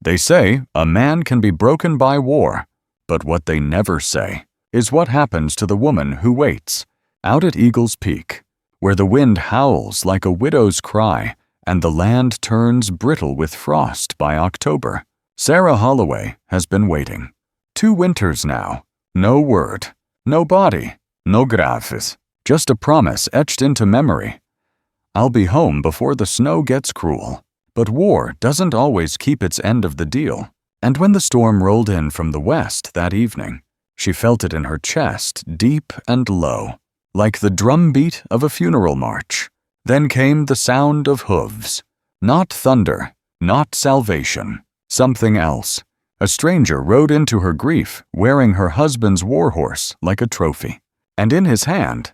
They say a man can be broken by war, but what they never say is what happens to the woman who waits out at Eagle's Peak, where the wind howls like a widow's cry and the land turns brittle with frost by October. Sarah Holloway has been waiting. 2 winters now. No word, no body, no graves, just a promise etched into memory. I'll be home before the snow gets cruel. But war doesn't always keep its end of the deal, and when the storm rolled in from the west that evening, she felt it in her chest, deep and low, like the drumbeat of a funeral march. Then came the sound of hooves. Not thunder, not salvation, something else. A stranger rode into her grief, wearing her husband's warhorse like a trophy, and in his hand,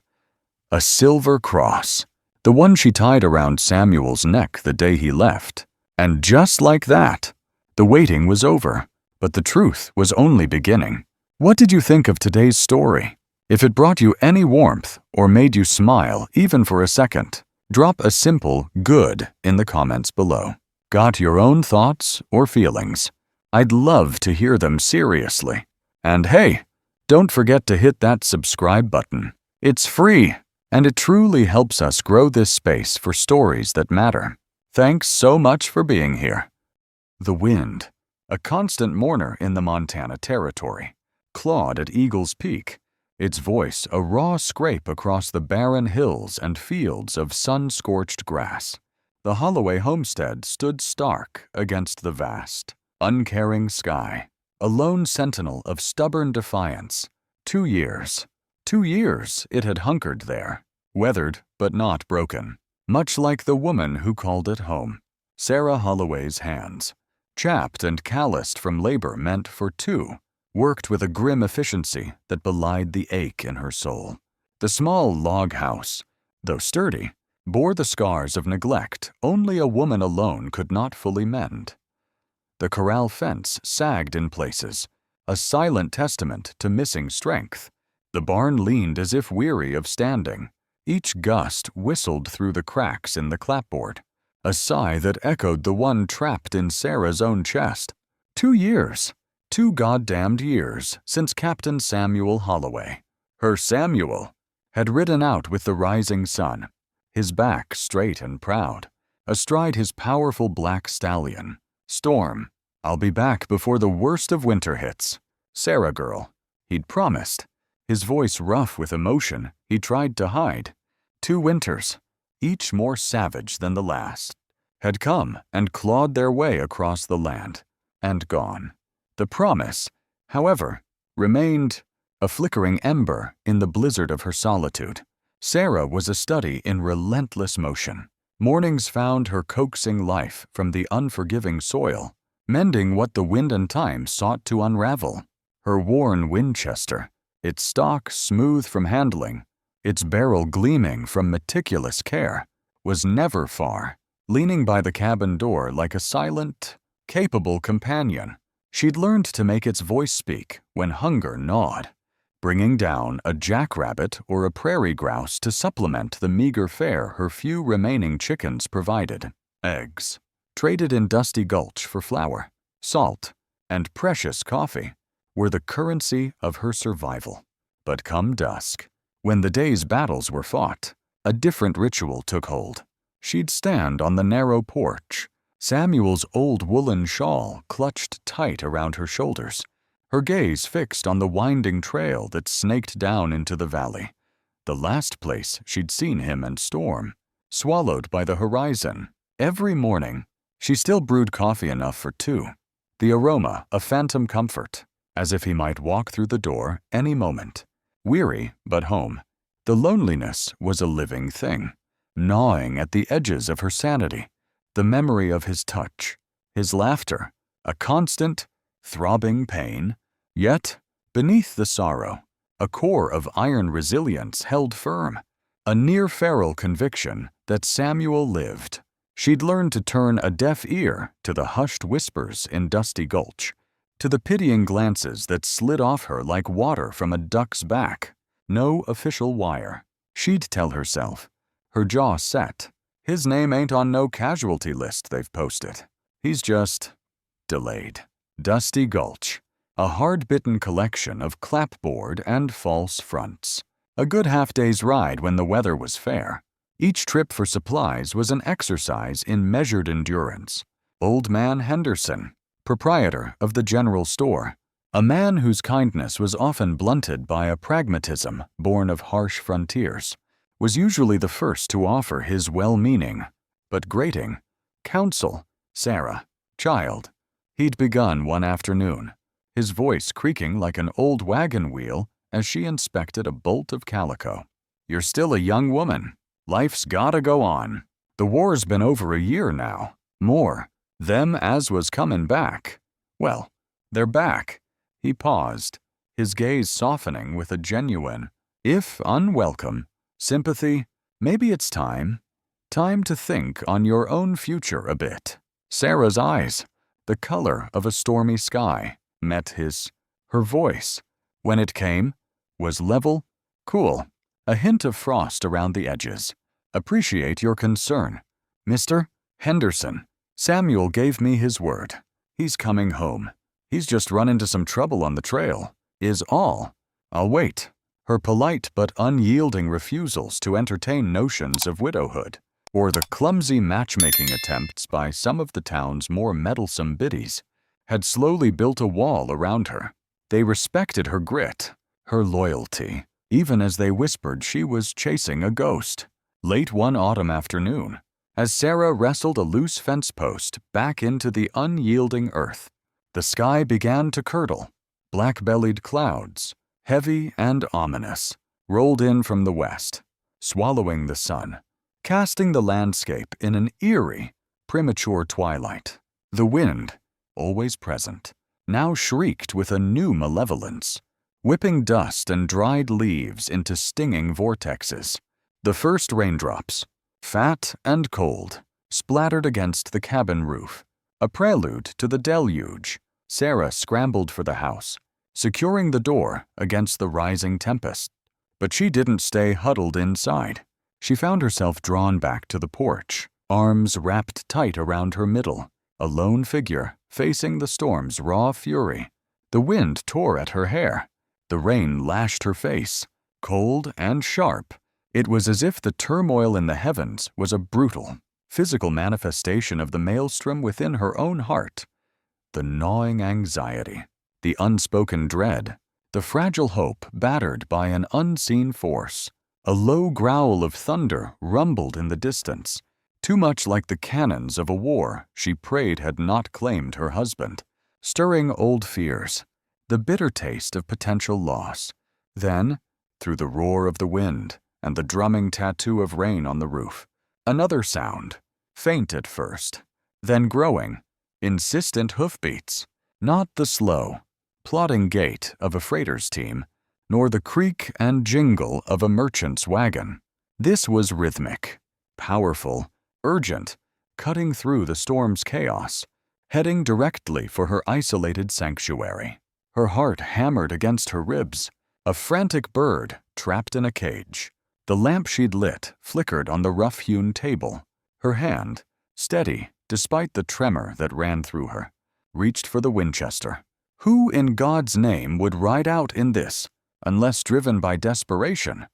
a silver cross, the one she tied around Samuel's neck the day he left. And just like that, the waiting was over, but the truth was only beginning. What did you think of today's story? If it brought you any warmth or made you smile even for a second, drop a simple "good" in the comments below. Got your own thoughts or feelings? I'd love to hear them seriously. And hey, don't forget to hit that subscribe button. It's free, and it truly helps us grow this space for stories that matter. Thanks so much for being here. The wind, a constant mourner in the Montana Territory, clawed at Eagle's Peak, its voice a raw scrape across the barren hills and fields of sun-scorched grass. The Holloway homestead stood stark against the vast, uncaring sky, a lone sentinel of stubborn defiance. 2 years. 2 years it had hunkered there, weathered but not broken, much like the woman who called it home. Sarah Holloway's hands, chapped and calloused from labor meant for 2, worked with a grim efficiency that belied the ache in her soul. The small log house, though sturdy, bore the scars of neglect only a woman alone could not fully mend. The corral fence sagged in places, a silent testament to missing strength. The barn leaned as if weary of standing. Each gust whistled through the cracks in the clapboard, a sigh that echoed the one trapped in Sarah's own chest. 2 years, 2 goddamned years since Captain Samuel Holloway, her Samuel, had ridden out with the rising sun, his back straight and proud, astride his powerful black stallion. Storm, I'll be back before the worst of winter hits. Sarah girl, he'd promised. His voice rough with emotion he tried to hide. 2 winters, each more savage than the last, had come and clawed their way across the land, and gone. The promise, however, remained a flickering ember in the blizzard of her solitude. Sarah was a study in relentless motion. Mornings found her coaxing life from the unforgiving soil, mending what the wind and time sought to unravel. Her worn Winchester, its stock smooth from handling, its barrel gleaming from meticulous care, was never far, leaning by the cabin door like a silent, capable companion. She'd learned to make its voice speak when hunger gnawed, bringing down a jackrabbit or a prairie grouse to supplement the meager fare her few remaining chickens provided. Eggs, traded in Dusty Gulch for flour, salt, and precious coffee, were the currency of her survival. But come dusk, when the day's battles were fought, a different ritual took hold. She'd stand on the narrow porch, Samuel's old woolen shawl clutched tight around her shoulders, her gaze fixed on the winding trail that snaked down into the valley, the last place she'd seen him and Storm, swallowed by the horizon. Every morning, she still brewed coffee enough for 2, the aroma a phantom comfort, as if he might walk through the door any moment. Weary, but home, the loneliness was a living thing, gnawing at the edges of her sanity. The memory of his touch, his laughter, a constant, throbbing pain. Yet, beneath the sorrow, a core of iron resilience held firm, a near-feral conviction that Samuel lived. She'd learned to turn a deaf ear to the hushed whispers in Dusty Gulch, to the pitying glances that slid off her like water from a duck's back. No official wire, she'd tell herself, her jaw set. His name ain't on no casualty list they've posted. He's just delayed. Dusty Gulch, a hard-bitten collection of clapboard and false fronts. A good half-day's ride when the weather was fair. Each trip for supplies was an exercise in measured endurance. Old Man Henderson, proprietor of the general store, a man whose kindness was often blunted by a pragmatism born of harsh frontiers, was usually the first to offer his well-meaning, but grating, counsel. Sarah, child. He'd begun one afternoon, his voice creaking like an old wagon wheel as she inspected a bolt of calico. "You're still a young woman. Life's gotta go on. The war's been over a year now. More. Them as was comin' back. Well, they're back." He paused, his gaze softening with a genuine, if unwelcome, sympathy. "Maybe it's time to think on your own future a bit." Sarah's eyes, the color of a stormy sky, met his. Her voice, when it came, was level, cool, a hint of frost around the edges. "Appreciate your concern. Mr. Henderson, Samuel gave me his word. He's coming home. He's just run into some trouble on the trail, is all. I'll wait." Her polite but unyielding refusals to entertain notions of widowhood, or the clumsy matchmaking attempts by some of the town's more meddlesome biddies, had slowly built a wall around her. They respected her grit, her loyalty, even as they whispered she was chasing a ghost. Late one autumn afternoon, as Sarah wrestled a loose fence post back into the unyielding earth, the sky began to curdle. Black-bellied clouds, heavy and ominous, rolled in from the west, swallowing the sun, casting the landscape in an eerie, premature twilight. The wind, always present, now shrieked with a new malevolence, whipping dust and dried leaves into stinging vortexes. The first raindrops, fat and cold, splattered against the cabin roof, a prelude to the deluge. Sarah scrambled for the house, securing the door against the rising tempest. But she didn't stay huddled inside. She found herself drawn back to the porch, arms wrapped tight around her middle, a lone figure facing the storm's raw fury. The wind tore at her hair. The rain lashed her face, cold and sharp. It was as if the turmoil in the heavens was a brutal, physical manifestation of the maelstrom within her own heart. The gnawing anxiety, the unspoken dread, the fragile hope battered by an unseen force. A low growl of thunder rumbled in the distance, too much like the cannons of a war she prayed had not claimed her husband, stirring old fears, the bitter taste of potential loss. Then, through the roar of the wind and the drumming tattoo of rain on the roof, another sound, faint at first, then growing, insistent hoofbeats, not the slow, plodding gait of a freighter's team, nor the creak and jingle of a merchant's wagon. This was rhythmic, powerful, urgent, cutting through the storm's chaos, heading directly for her isolated sanctuary. Her heart hammered against her ribs, a frantic bird trapped in a cage. The lamp she'd lit flickered on the rough-hewn table. Her hand, steady despite the tremor that ran through her, reached for the Winchester. Who in God's name would ride out in this, unless driven by desperation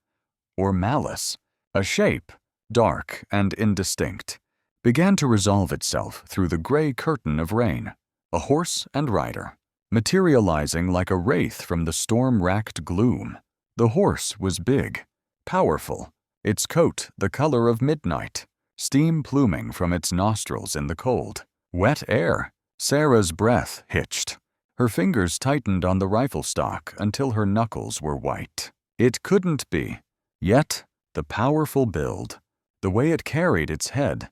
or malice? A shape, dark and indistinct, began to resolve itself through the gray curtain of rain. A horse and rider, materializing like a wraith from the storm-racked gloom. The horse was big, powerful, its coat the color of midnight, steam pluming from its nostrils in the cold, wet air. Sarah's breath hitched. Her fingers tightened on the rifle stock until her knuckles were white. It couldn't be. Yet, the powerful build, the way it carried its head,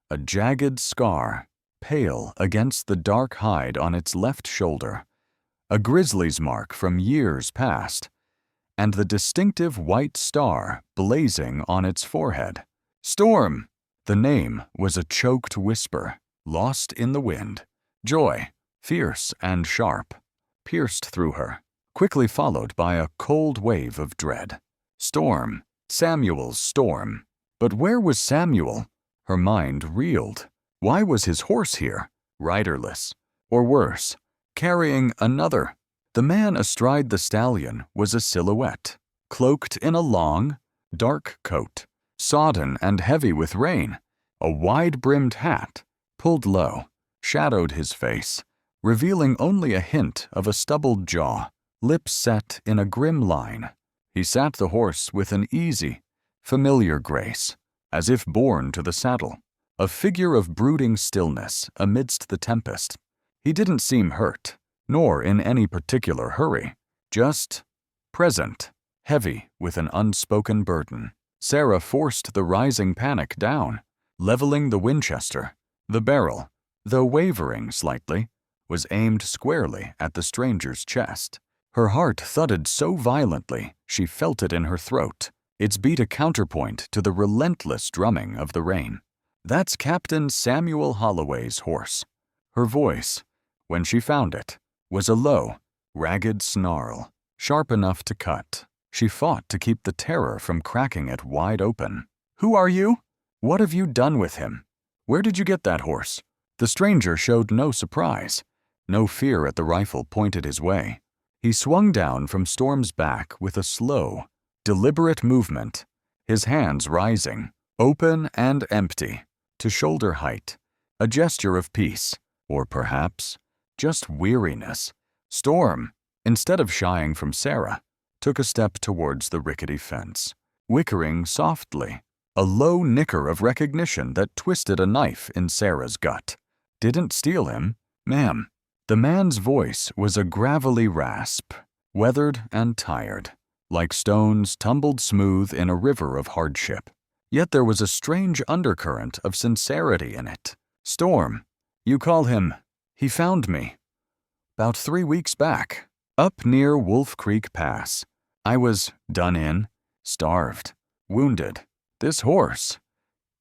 a jagged scar, pale against the dark hide on its left shoulder, a grizzly's mark from years past, and the distinctive white star blazing on its forehead. Storm! The name was a choked whisper, lost in the wind. Joy, fierce and sharp, pierced through her, quickly followed by a cold wave of dread. Storm, Samuel's storm. But where was Samuel? Her mind reeled. Why was his horse here, riderless? or worse, carrying another. The man astride the stallion was a silhouette, cloaked in a long, dark coat, sodden and heavy with rain. A wide-brimmed hat, pulled low, shadowed his face, revealing only a hint of a stubbled jaw, lips set in a grim line. He sat the horse with an easy, familiar grace, as if born to the saddle, a figure of brooding stillness amidst the tempest. He didn't seem hurt, nor in any particular hurry, just present, heavy with an unspoken burden. Sarah forced the rising panic down, leveling the Winchester. The barrel, though wavering slightly, was aimed squarely at the stranger's chest. Her heart thudded so violently she felt it in her throat. Its beat a counterpoint to the relentless drumming of the rain. "That's Captain Samuel Holloway's horse." Her voice, when she found it, was a low, ragged snarl, sharp enough to cut. She fought to keep the terror from cracking it wide open. "Who are you? What have you done with him? Where did you get that horse?" The stranger showed no surprise. No fear at the rifle pointed his way. He swung down from Storm's back with a slow, deliberate movement, his hands rising, open and empty, to shoulder height, a gesture of peace, or perhaps just weariness. Storm, instead of shying from Sarah, took a step towards the rickety fence, whickering softly, a low nicker of recognition that twisted a knife in Sarah's gut. "Didn't steal him, ma'am." The man's voice was a gravelly rasp, weathered and tired, like stones tumbled smooth in a river of hardship. Yet there was a strange undercurrent of sincerity in it. "Storm, you call him. He found me 'bout 3 weeks back, up near Wolf Creek Pass. I was done in, starved, wounded. This horse,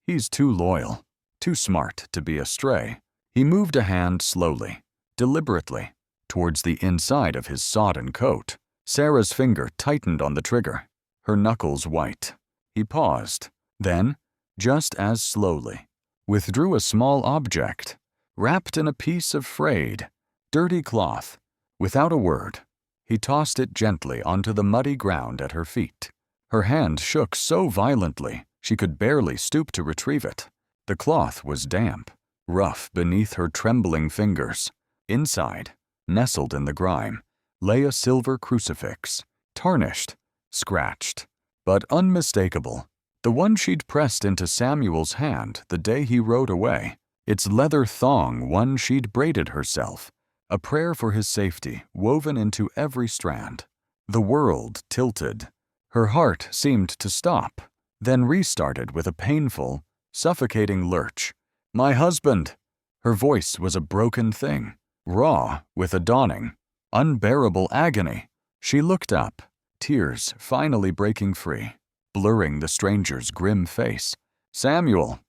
he's too loyal, too smart to be a stray." He moved a hand slowly, deliberately, towards the inside of his sodden coat. Sarah's finger tightened on the trigger, her knuckles white. He paused, then, just as slowly, withdrew a small object, wrapped in a piece of frayed, dirty cloth. Without a word, he tossed it gently onto the muddy ground at her feet. Her hand shook so violently she could barely stoop to retrieve it. The cloth was damp, rough beneath her trembling fingers. Inside, nestled in the grime, lay a silver crucifix, tarnished, scratched, but unmistakable. The one she'd pressed into Samuel's hand the day he rode away, its leather thong one she'd braided herself, a prayer for his safety woven into every strand. The world tilted. Her heart seemed to stop, then restarted with a painful, suffocating lurch. "My husband!" Her voice was a broken thing, raw with a dawning, unbearable agony. She looked up, tears finally breaking free, blurring the stranger's grim face. "Samuel,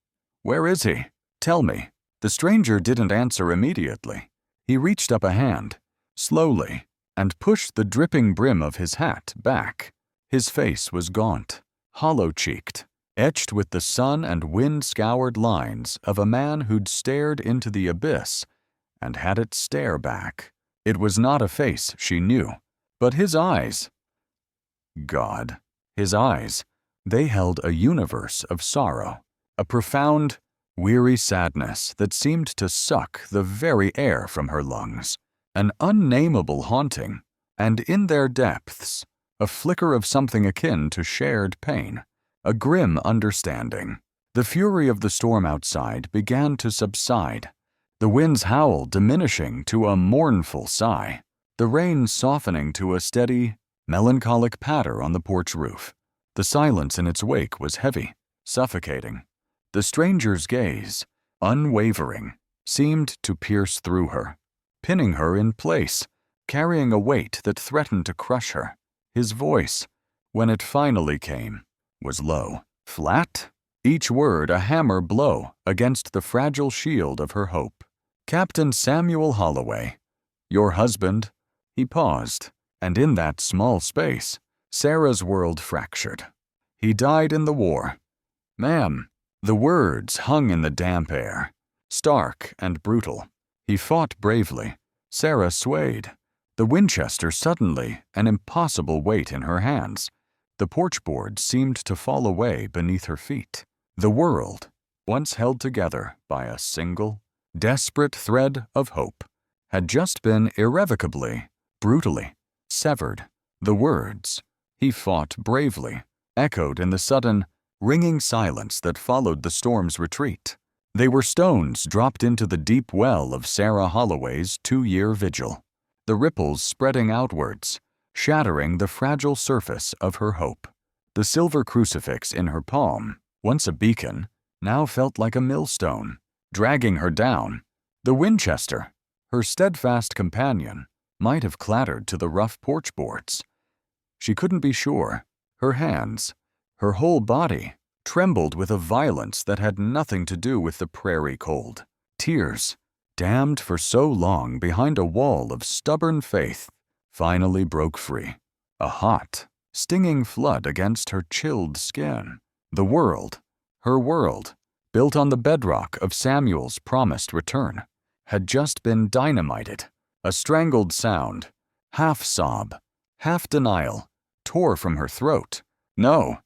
where is he? Tell me." The stranger didn't answer immediately. He reached up a hand, slowly, and pushed the dripping brim of his hat back. His face was gaunt, hollow-cheeked, etched with the sun and wind-scoured lines of a man who'd stared into the abyss and had it stare back. It was not a face she knew, but his eyes. God, his eyes, they held a universe of sorrow, a profound, weary sadness that seemed to suck the very air from her lungs, an unnameable haunting, and in their depths, a flicker of something akin to shared pain, a grim understanding. The fury of the storm outside began to subside, the wind's howl diminishing to a mournful sigh, the rain softening to a steady, melancholic patter on the porch roof. The silence in its wake was heavy, suffocating. The stranger's gaze, unwavering, seemed to pierce through her, pinning her in place, carrying a weight that threatened to crush her. His voice, when it finally came, was low, flat, each word a hammer blow against the fragile shield of her hope. "Captain Samuel Holloway, your husband." He paused, and in that small space, Sarah's world fractured. "He died in the war." "Ma'am." The words hung in the damp air, stark and brutal. He fought bravely. Sarah swayed. The Winchester suddenly an impossible weight in her hands. The porch board seemed to fall away beneath her feet. The world, once held together by a single, desperate thread of hope, had just been irrevocably, brutally severed. The words, "He fought bravely," echoed in the sudden, ringing silence that followed the storm's retreat. They were stones dropped into the deep well of Sarah Holloway's 2-year vigil, the ripples spreading outwards, shattering the fragile surface of her hope. The silver crucifix in her palm, once a beacon, now felt like a millstone, dragging her down. The Winchester, her steadfast companion, might have clattered to the rough porch boards. She couldn't be sure. Her hands, her whole body, trembled with a violence that had nothing to do with the prairie cold. Tears, dammed for so long behind a wall of stubborn faith, finally broke free. A hot, stinging flood against her chilled skin. The world, her world, built on the bedrock of Samuel's promised return, had just been dynamited. A strangled sound, half sob, half denial, tore from her throat. No,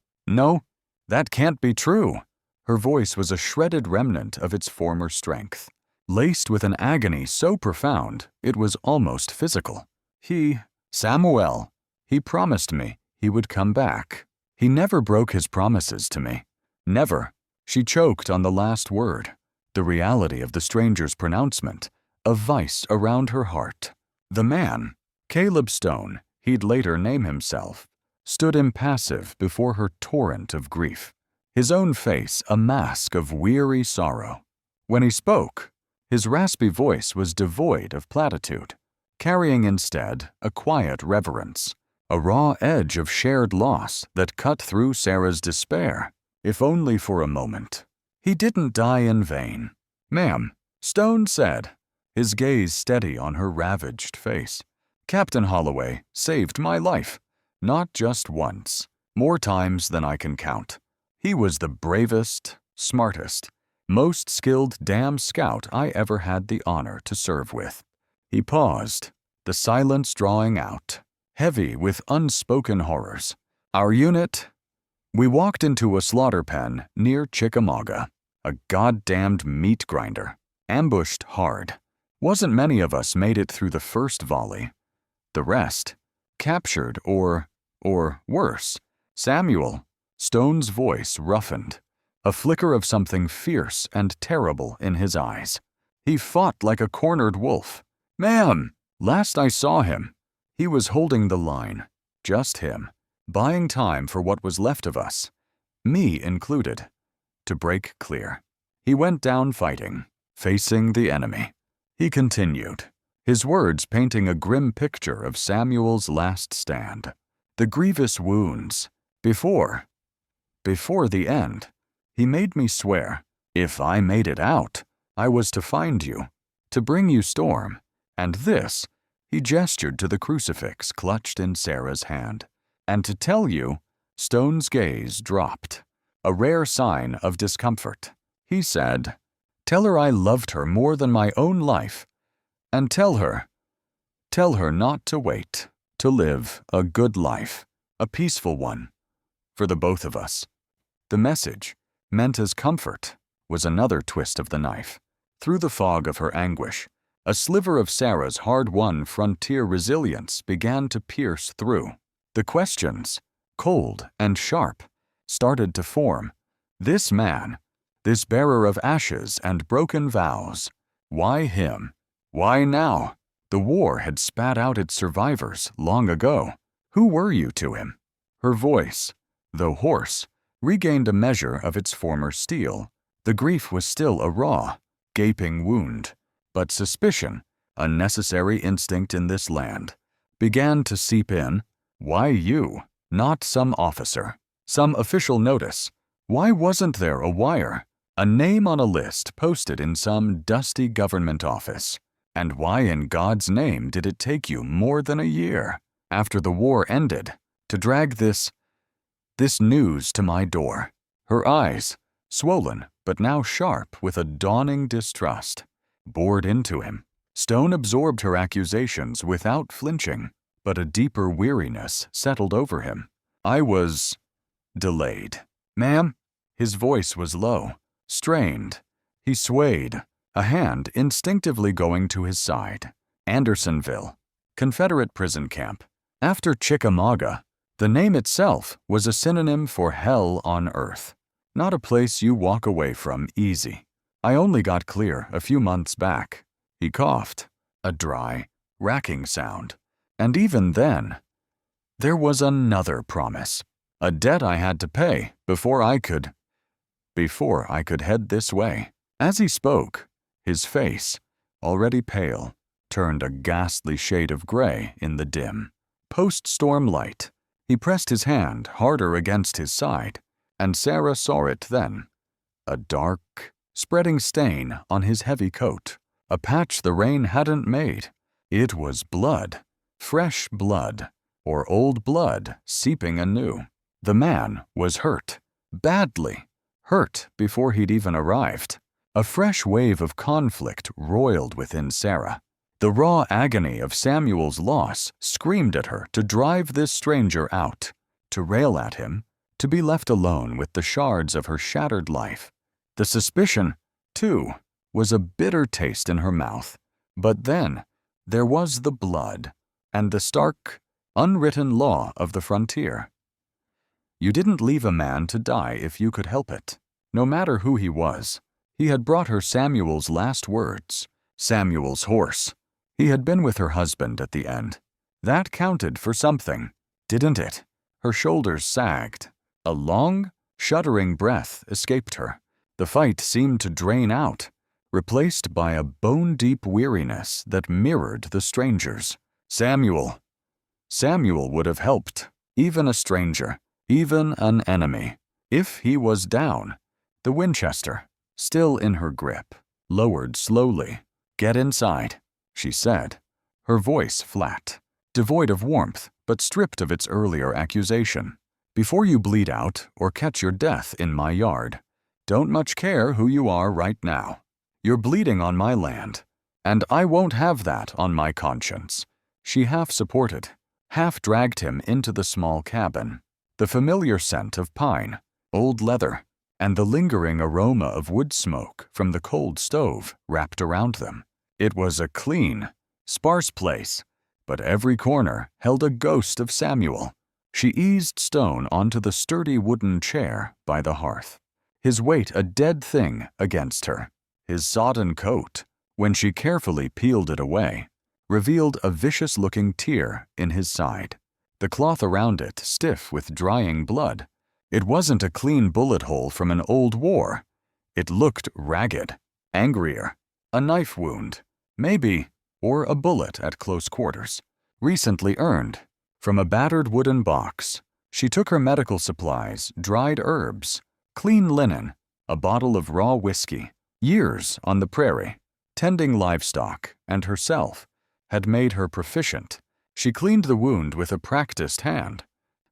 that can't be true. Her voice was a shredded remnant of its former strength, laced with an agony so profound it was almost physical. Samuel, he promised me he would come back. He never broke his promises to me. Never. She choked on the last word, the reality of the stranger's pronouncement, a vice around her heart. The man, Caleb Stone, he'd later name himself, stood impassive before her torrent of grief, his own face a mask of weary sorrow. When he spoke, his raspy voice was devoid of platitude, carrying instead a quiet reverence, a raw edge of shared loss that cut through Sarah's despair, if only for a moment. He didn't die in vain, ma'am, Stone said, his gaze steady on her ravaged face. Captain Holloway saved my life. Not just once, more times than I can count. He was the bravest, smartest, most skilled damn scout I ever had the honor to serve with. He paused, the silence drawing out, heavy with unspoken horrors. Our unit? We walked into a slaughter pen near Chickamauga, a goddamned meat grinder, ambushed hard. Wasn't many of us made it through the first volley. The rest, captured or worse. Samuel, Stone's voice roughened, a flicker of something fierce and terrible in his eyes. He fought like a cornered wolf. Ma'am, last I saw him, he was holding the line, just him, buying time for what was left of us, me included, to break clear. He went down fighting, facing the enemy. He continued, his words painting a grim picture of Samuel's last stand. The grievous wounds, before the end, he made me swear, if I made it out, I was to find you, to bring you storm, and this, he gestured to the crucifix clutched in Sarah's hand, and to tell you, Stone's gaze dropped, a rare sign of discomfort. He said, tell her I loved her more than my own life, and tell her not to wait, to live a good life, a peaceful one, for the both of us. The message, meant as comfort, was another twist of the knife. Through the fog of her anguish, a sliver of Sarah's hard-won frontier resilience began to pierce through. The questions, cold and sharp, started to form. This man, this bearer of ashes and broken vows, why him? Why now? The war had spat out its survivors long ago. Who were you to him? Her voice, though hoarse, regained a measure of its former steel. The grief was still a raw, gaping wound, but suspicion, a necessary instinct in this land, began to seep in. Why you? Not some officer, some official notice. Why wasn't there a wire, a name on a list posted in some dusty government office? And why in God's name did it take you more than a year, after the war ended, to drag this news to my door? Her eyes, swollen but now sharp with a dawning distrust, bored into him. Stone absorbed her accusations without flinching, but a deeper weariness settled over him. I was delayed. Ma'am? His voice was low, strained. He swayed, a hand instinctively going to his side. Andersonville, Confederate prison camp. After Chickamauga, the name itself was a synonym for hell on earth. Not a place you walk away from easy. I only got clear a few months back. He coughed, a dry, racking sound. And even then, there was another promise. A debt I had to pay before I could head this way. As he spoke, his face, already pale, turned a ghastly shade of gray in the dim, post-storm light. He pressed his hand harder against his side, and Sarah saw it then. A dark, spreading stain on his heavy coat, a patch the rain hadn't made. It was blood, fresh blood, or old blood seeping anew. The man was hurt, badly, hurt before he'd even arrived. A fresh wave of conflict roiled within Sarah. The raw agony of Samuel's loss screamed at her to drive this stranger out, to rail at him, to be left alone with the shards of her shattered life. The suspicion, too, was a bitter taste in her mouth. But then, there was the blood, and the stark, unwritten law of the frontier. You didn't leave a man to die if you could help it, no matter who he was. He had brought her Samuel's last words, Samuel's horse. He had been with her husband at the end. That counted for something, didn't it? Her shoulders sagged. A long, shuddering breath escaped her. The fight seemed to drain out, replaced by a bone-deep weariness that mirrored the stranger's. Samuel would have helped, even a stranger, even an enemy. If he was down, the Winchester, still in her grip, lowered slowly. "Get inside," she said, her voice flat, devoid of warmth but stripped of its earlier accusation. "Before you bleed out or catch your death in my yard. Don't much care who you are right now. You're bleeding on my land, and I won't have that on my conscience." She half supported, half dragged him into the small cabin. The familiar scent of pine, old leather, and the lingering aroma of wood smoke from the cold stove wrapped around them. It was a clean, sparse place, but every corner held a ghost of Samuel. She eased Stone onto the sturdy wooden chair by the hearth, his weight a dead thing against her. His sodden coat, when she carefully peeled it away, revealed a vicious-looking tear in his side, the cloth around it stiff with drying blood. It wasn't a clean bullet hole from an old war. It looked ragged, angrier, a knife wound, maybe, or a bullet at close quarters, recently earned. From a battered wooden box, she took her medical supplies, dried herbs, clean linen, a bottle of raw whiskey. Years on the prairie, tending livestock, and herself, had made her proficient. She cleaned the wound with a practiced hand.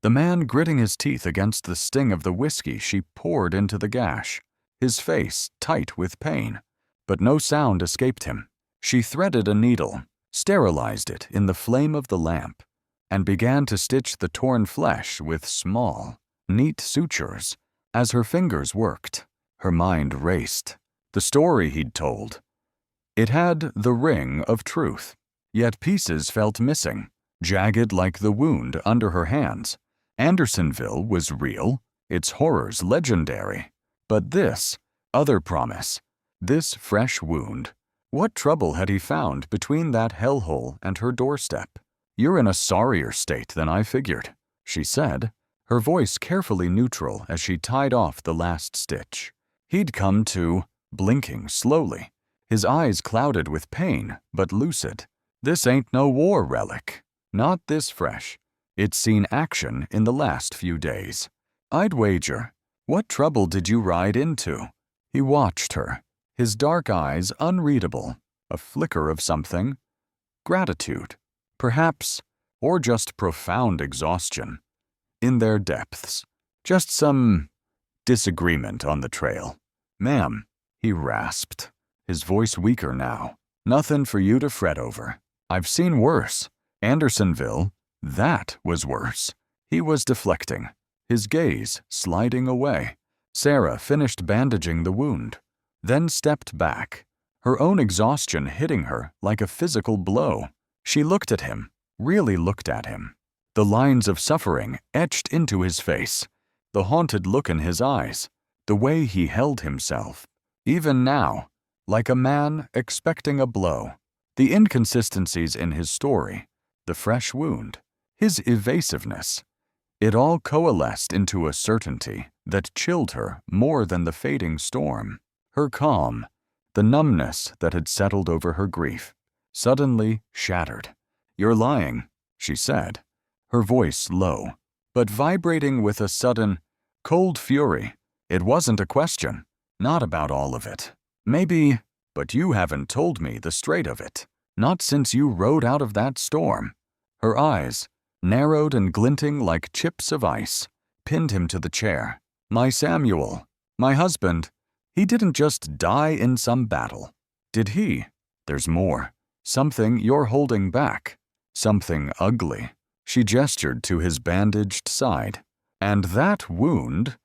The man gritting his teeth against the sting of the whiskey she poured into the gash, his face tight with pain, but no sound escaped him. She threaded a needle, sterilized it in the flame of the lamp, and began to stitch the torn flesh with small, neat sutures. As her fingers worked, her mind raced. The story he'd told. It had the ring of truth, yet pieces felt missing, jagged like the wound under her hands. Andersonville was real, its horrors legendary. But this other promise, this fresh wound, what trouble had he found between that hellhole and her doorstep? "You're in a sorrier state than I figured," she said, her voice carefully neutral as she tied off the last stitch. He'd come to, blinking slowly, his eyes clouded with pain but lucid. "This ain't no war relic. Not this fresh. It's seen action in the last few days. I'd wager. What trouble did you ride into?" He watched her, his dark eyes unreadable, a flicker of something. Gratitude, perhaps, or just profound exhaustion. In their depths, just some disagreement on the trail. "Ma'am," he rasped, his voice weaker now. Nothing for you to fret over. I've seen worse. Andersonville, that was worse. He was deflecting, his gaze sliding away. Sarah finished bandaging the wound, then stepped back, her own exhaustion hitting her like a physical blow. She looked at him, really looked at him. The lines of suffering etched into his face, the haunted look in his eyes, the way he held himself. Even now, like a man expecting a blow. The inconsistencies in his story, the fresh wound, his evasiveness, it all coalesced into a certainty that chilled her more than the fading storm. Her calm, the numbness that had settled over her grief, suddenly shattered. "You're lying," she said, her voice low, but vibrating with a sudden, cold fury. "It wasn't a question, not about all of it. Maybe, but you haven't told me the straight of it. Not since you rode out of that storm." Her eyes, narrowed and glinting like chips of ice, pinned him to the chair. "My Samuel, my husband, he didn't just die in some battle. Did he? There's more. Something you're holding back. Something ugly." She gestured to his bandaged side. "And that wound,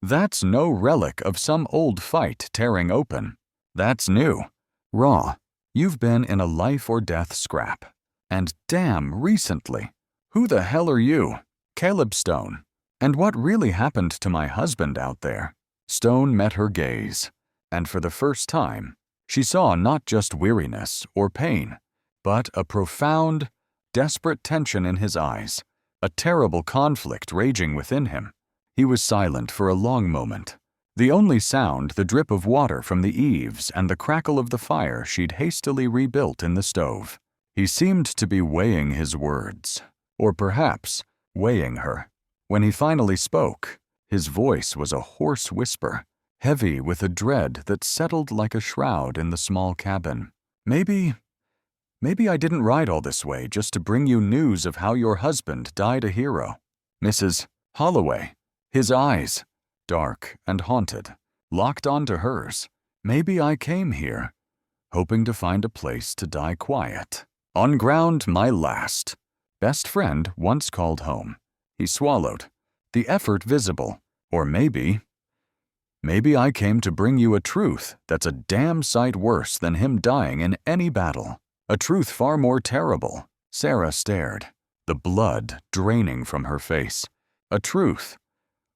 that's no relic of some old fight tearing open. That's new. Raw. You've been in a life-or-death scrap. And damn recently. Who the hell are you?" "Caleb Stone. And what really happened to my husband out there?" Stone met her gaze, and for the first time, she saw not just weariness or pain, but a profound, desperate tension in his eyes, a terrible conflict raging within him. He was silent for a long moment. The only sound the drip of water from the eaves and the crackle of the fire she'd hastily rebuilt in the stove. He seemed to be weighing his words, or perhaps weighing her. When he finally spoke, his voice was a hoarse whisper, heavy with a dread that settled like a shroud in the small cabin. Maybe I didn't ride all this way just to bring you news of how your husband died a hero. Mrs. Holloway." His eyes, dark and haunted, locked onto hers. "Maybe I came here, hoping to find a place to die quiet. On ground my last. Best friend once called home." He swallowed, the effort visible. "Or maybe I came to bring you a truth that's a damn sight worse than him dying in any battle. A truth far more terrible." Sarah stared, the blood draining from her face. A truth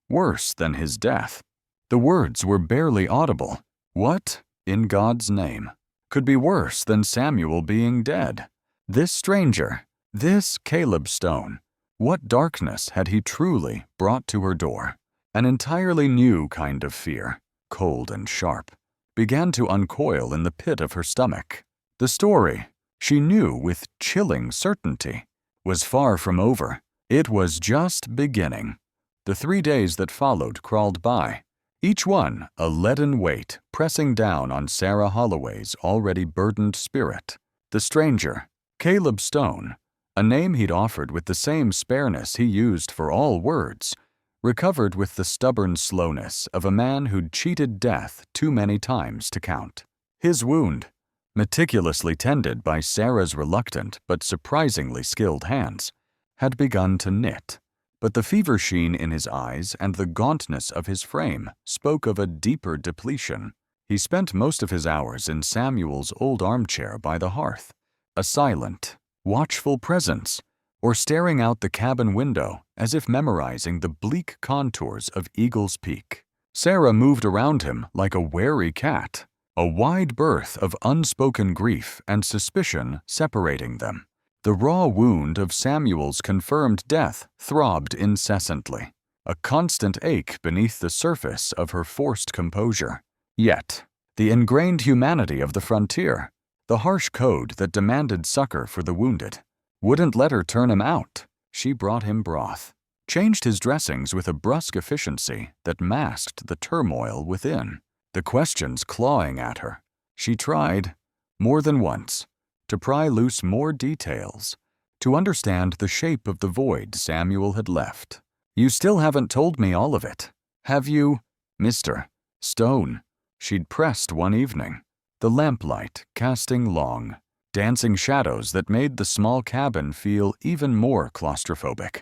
worse than his death. The words were barely audible. What, in God's name, could be worse than Samuel being dead? This stranger, this Caleb Stone, what darkness had he truly brought to her door? An entirely new kind of fear, cold and sharp, began to uncoil in the pit of her stomach. The story, she knew with chilling certainty, was far from over. It was just beginning. The 3 days that followed crawled by, each one a leaden weight pressing down on Sarah Holloway's already burdened spirit. The stranger, Caleb Stone, a name he'd offered with the same spareness he used for all words, recovered with the stubborn slowness of a man who'd cheated death too many times to count. His wound, meticulously tended by Sarah's reluctant but surprisingly skilled hands, had begun to knit. But the fever sheen in his eyes and the gauntness of his frame spoke of a deeper depletion. He spent most of his hours in Samuel's old armchair by the hearth, a silent, watchful presence, or staring out the cabin window as if memorizing the bleak contours of Eagle's Peak. Sarah moved around him like a wary cat, a wide berth of unspoken grief and suspicion separating them. The raw wound of Samuel's confirmed death throbbed incessantly, a constant ache beneath the surface of her forced composure. Yet, the ingrained humanity of the frontier, the harsh code that demanded succor for the wounded, wouldn't let her turn him out. She brought him broth, changed his dressings with a brusque efficiency that masked the turmoil within, the questions clawing at her. She tried, more than once, to pry loose more details, to understand the shape of the void Samuel had left. "You still haven't told me all of it, have you, Mr. Stone?" she'd pressed one evening. the lamplight casting long, dancing shadows that made the small cabin feel even more claustrophobic.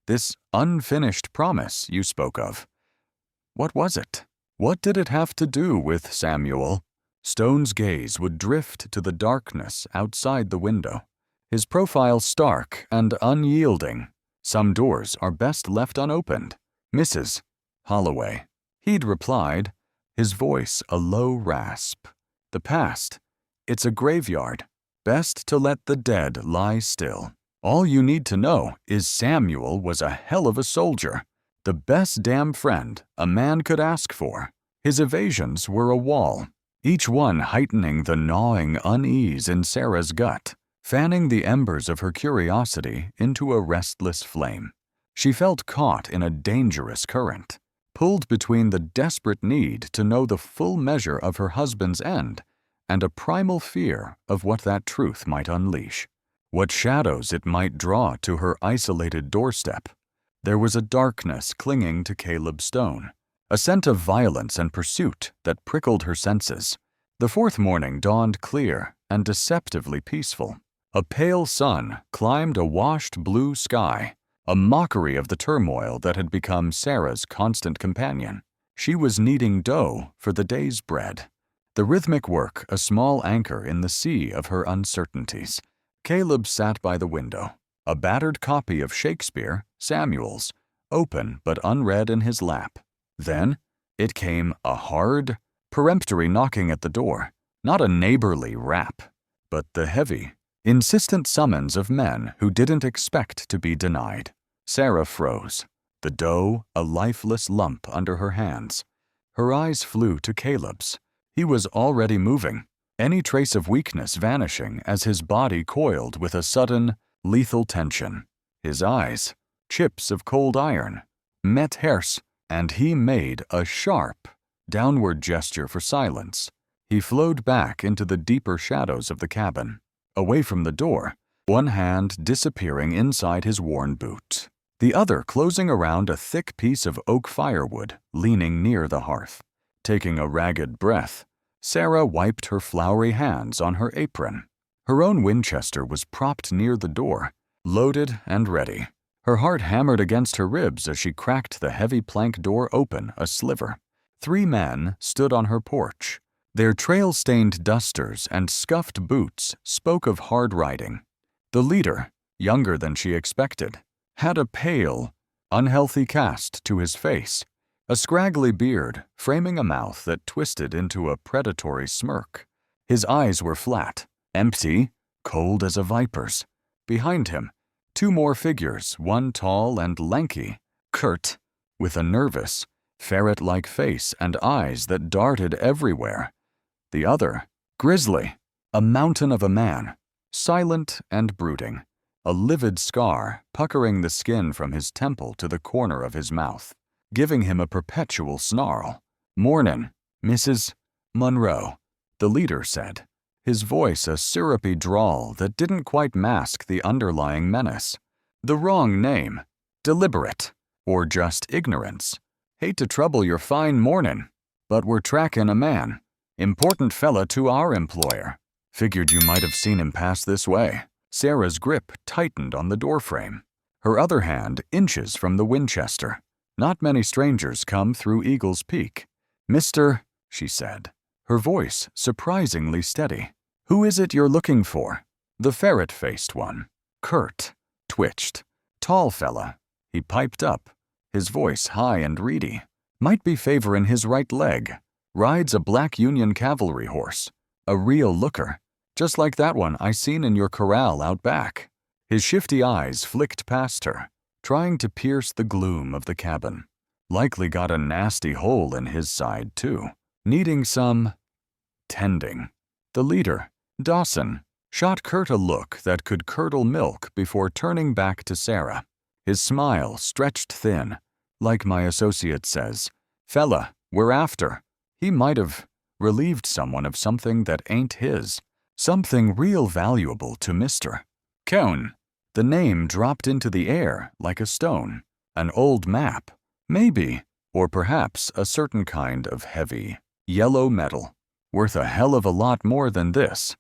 This unfinished promise you spoke of. What was it? What did it have to do with Samuel? Stone's gaze would drift to the darkness outside the window, his profile stark and unyielding. Some doors are best left unopened. Mrs. Holloway. He'd replied, his voice a low rasp. The past. It's a graveyard. Best to let the dead lie still. All you need to know is Samuel was a hell of a soldier. The best damn friend a man could ask for. His evasions were a wall, each one heightening the gnawing unease in Sarah's gut, fanning the embers of her curiosity into a restless flame. She felt caught in a dangerous current, pulled between the desperate need to know the full measure of her husband's end and a primal fear of what that truth might unleash, what shadows it might draw to her isolated doorstep. There was a darkness clinging to Caleb Stone, a scent of violence and pursuit that prickled her senses. The fourth morning dawned clear and deceptively peaceful. A pale sun climbed a washed blue sky, a mockery of the turmoil that had become Sarah's constant companion. She was kneading dough for the day's bread, the rhythmic work a small anchor in the sea of her uncertainties. Caleb sat by the window, a battered copy of Shakespeare, Samuel's, open but unread in his lap. Then it came a hard, peremptory knocking at the door, not a neighborly rap, but the heavy, insistent summons of men who didn't expect to be denied. Sarah froze, the dough a lifeless lump under her hands. Her eyes flew to Caleb's. He was already moving, any trace of weakness vanishing as his body coiled with a sudden, lethal tension. His eyes, chips of cold iron, met hers, and he made a sharp, downward gesture for silence. He flowed back into the deeper shadows of the cabin, away from the door, one hand disappearing inside his worn boot, the other closing around a thick piece of oak firewood leaning near the hearth. Taking a ragged breath, Sarah wiped her floury hands on her apron. Her own Winchester was propped near the door, loaded and ready. Her heart hammered against her ribs as she cracked the heavy plank door open a sliver. 3 men stood on her porch. Their trail-stained dusters and scuffed boots spoke of hard riding. The leader, younger than she expected, had a pale, unhealthy cast to his face, a scraggly beard framing a mouth that twisted into a predatory smirk. His eyes were flat, empty, cold as a viper's. Behind him, 2 more figures, one tall and lanky, Kurt, with a nervous, ferret-like face and eyes that darted everywhere. The other, Grizzly, a mountain of a man, silent and brooding, a livid scar puckering the skin from his temple to the corner of his mouth, giving him a perpetual snarl. "Mornin', Mrs. Monroe," the leader said, his voice a syrupy drawl that didn't quite mask the underlying menace. "The wrong name. Deliberate. Or just ignorance. Hate to trouble your fine mornin', but we're trackin' a man. Important fella to our employer. Figured you might have seen him pass this way." Sarah's grip tightened on the doorframe, her other hand inches from the Winchester. Not many strangers come through Eagle's Peak. "Mr.," she said, her voice surprisingly steady. "Who is it you're looking for?" The ferret-faced one, Kurt, twitched. "Tall fella," he piped up, his voice high and reedy. "Might be favorin' his right leg. Rides a black Union cavalry horse. A real looker. Just like that one I seen in your corral out back." His shifty eyes flicked past her, trying to pierce the gloom of the cabin. Likely got a nasty hole in his side, too, needing some tending. The leader, Dawson, shot Kurt a look that could curdle milk before turning back to Sarah. His smile stretched thin, like my associate says, "Fella, we're after." He might have relieved someone of something that ain't his, something real valuable to Mr. Cone. The name dropped into the air like a stone. An old map, maybe, or perhaps a certain kind of heavy, yellow metal. Worth a hell of a lot more than this.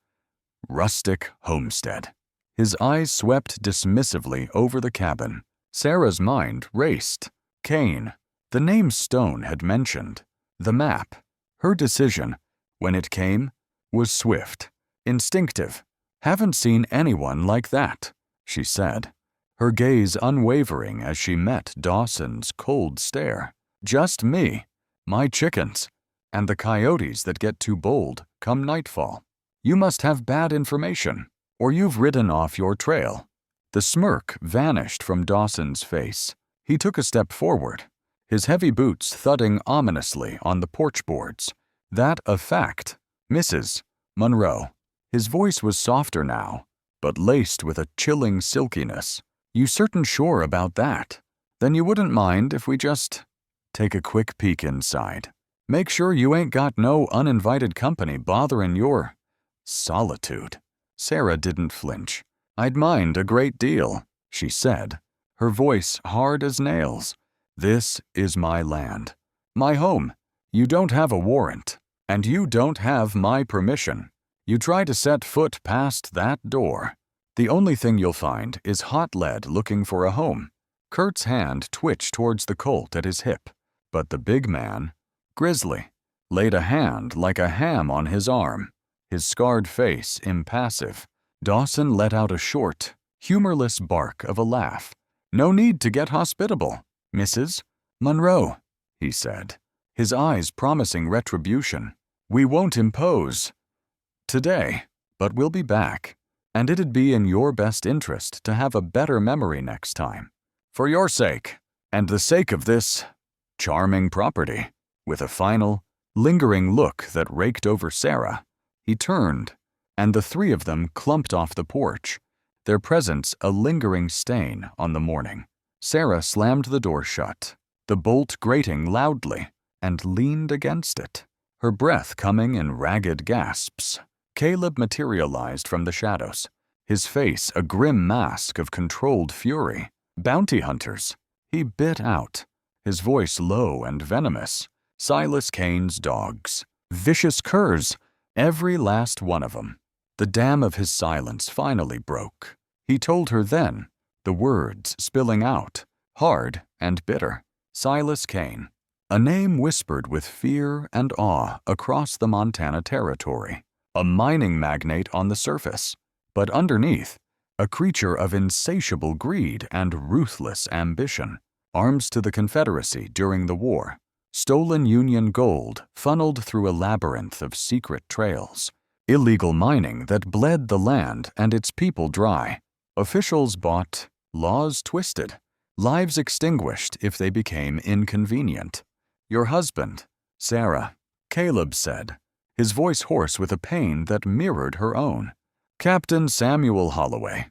Rustic homestead. His eyes swept dismissively over the cabin. Sarah's mind raced. Kane. The name Stone had mentioned. The map. Her decision, when it came, was swift, instinctive. "Haven't seen anyone like that," she said, her gaze unwavering as she met Dawson's cold stare. "Just me, my chickens, and the coyotes that get too bold come nightfall. You must have bad information, or you've ridden off your trail." The smirk vanished from Dawson's face. He took a step forward, his heavy boots thudding ominously on the porch boards. "That a fact, Mrs. Monroe." His voice was softer now, but laced with a chilling silkiness. "You certain sure about that? Then you wouldn't mind if we just take a quick peek inside. Make sure you ain't got no uninvited company bothering your solitude." Sarah didn't flinch. "I'd mind a great deal," she said, her voice hard as nails. "This is my land, my home. You don't have a warrant, and you don't have my permission. You try to set foot past that door, the only thing you'll find is hot lead looking for a home." Kurt's hand twitched towards the Colt at his hip, but the big man, grizzly, laid a hand like a ham on his arm, his scarred face impassive. Dawson let out a short, humorless bark of a laugh. "No need to get hospitable, Mrs. Monroe," he said, his eyes promising retribution. "We won't impose today, but we'll be back, and it'd be in your best interest to have a better memory next time. For your sake, and the sake of this charming property." With a final, lingering look that raked over Sarah, he turned, and the three of them clumped off the porch, their presence a lingering stain on the morning. Sarah slammed the door shut, the bolt grating loudly, and leaned against it, her breath coming in ragged gasps. Caleb materialized from the shadows, his face a grim mask of controlled fury. "Bounty hunters," he bit out, his voice low and venomous. "Silas Kane's dogs. Vicious curs, every last one of them." The dam of his silence finally broke. He told her then, the words spilling out, hard and bitter. Silas Kane, a name whispered with fear and awe across the Montana Territory. A mining magnate on the surface, but underneath, a creature of insatiable greed and ruthless ambition. Arms to the Confederacy during the war. Stolen Union gold funneled through a labyrinth of secret trails. Illegal mining that bled the land and its people dry. Officials bought, laws twisted, lives extinguished if they became inconvenient. "Your husband, Sarah," Caleb said, his voice hoarse with a pain that mirrored her own. "Captain Samuel Holloway.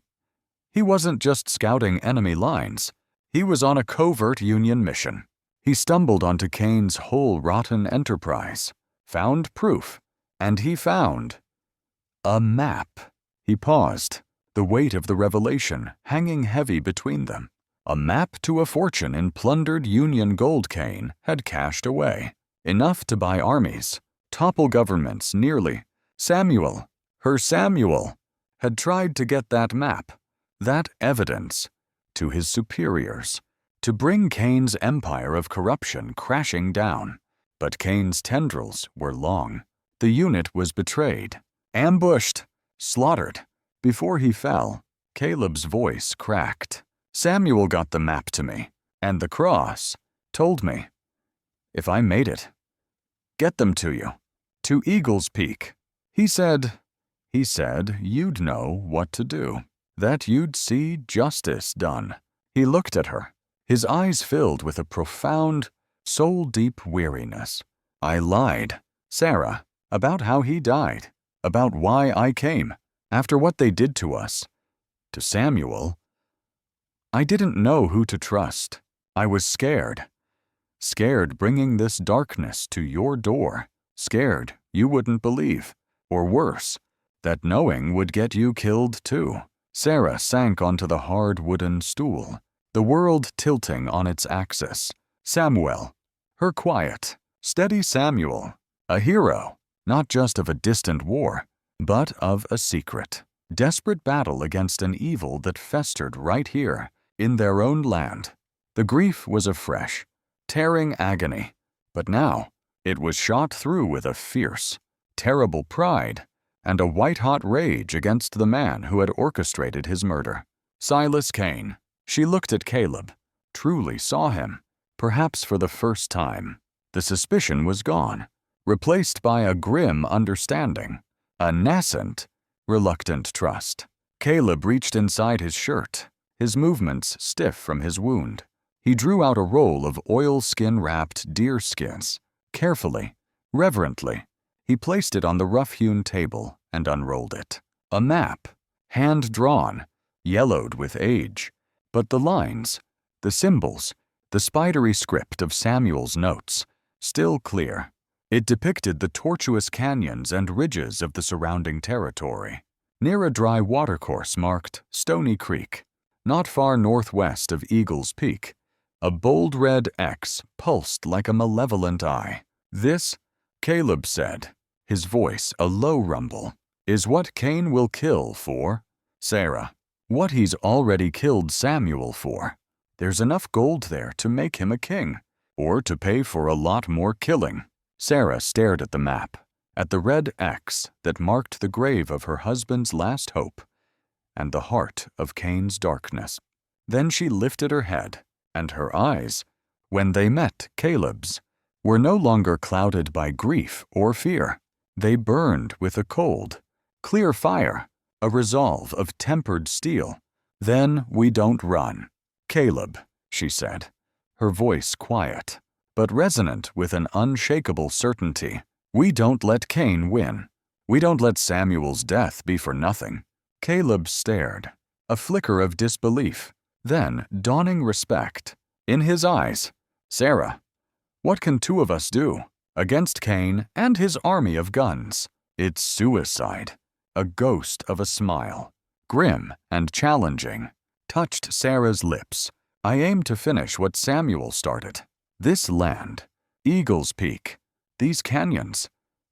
He wasn't just scouting enemy lines. He was on a covert Union mission. He stumbled onto Kane's whole rotten enterprise, found proof, and he found a map." He paused, the weight of the revelation hanging heavy between them. A map to a fortune in plundered Union gold Kane had cached away, enough to buy armies, topple governments nearly. Samuel, her Samuel, had tried to get that map, that evidence, to his superiors, to bring Kane's empire of corruption crashing down. But Kane's tendrils were long. The unit was betrayed, ambushed, slaughtered. Before he fell, Caleb's voice cracked. "Samuel got the map to me, and the cross told me, if I made it, get them to you, to Eagle's Peak. He said you'd know what to do, that you'd see justice done." He looked at her, his eyes filled with a profound, soul-deep weariness. "I lied, Sarah, about how he died, about why I came, after what they did to us. To Samuel, I didn't know who to trust. I was scared. Scared bringing this darkness to your door. Scared you wouldn't believe, or worse, that knowing would get you killed too." Sarah sank onto the hard wooden stool, the world tilting on its axis. Samuel, her quiet, steady Samuel, a hero, not just of a distant war, but of a secret, desperate battle against an evil that festered right here, in their own land. The grief was a fresh, tearing agony, but now it was shot through with a fierce, terrible pride and a white-hot rage against the man who had orchestrated his murder. Silas Cain. She looked at Caleb, truly saw him, perhaps for the first time. The suspicion was gone, replaced by a grim understanding, a nascent, reluctant trust. Caleb reached inside his shirt, his movements stiff from his wound. He drew out a roll of oilskin-wrapped deer skins. Carefully, reverently, he placed it on the rough-hewn table and unrolled it. A map, hand-drawn, yellowed with age, but the lines, the symbols, the spidery script of Samuel's notes, still clear. It depicted the tortuous canyons and ridges of the surrounding territory. Near a dry watercourse marked Stony Creek, not far northwest of Eagle's Peak, a bold red X pulsed like a malevolent eye. This, Caleb said, his voice a low rumble, is what Cain will kill for Sarah. What he's already killed Samuel for. There's enough gold there to make him a king, or to pay for a lot more killing. Sarah stared at the map, at the red X that marked the grave of her husband's last hope, and the heart of Cain's darkness. Then she lifted her head, and her eyes, when they met Caleb's, were no longer clouded by grief or fear. They burned with a cold, clear fire, a resolve of tempered steel. Then we don't run. Caleb, she said, her voice quiet, but resonant with an unshakable certainty. We don't let Cain win. We don't let Samuel's death be for nothing. Caleb stared, a flicker of disbelief, then dawning respect. In his eyes, Sarah, what can two of us do against Cain and his army of guns? It's suicide. A ghost of a smile, grim and challenging, touched Sarah's lips. I aim to finish what Samuel started. This land, Eagle's Peak, these canyons,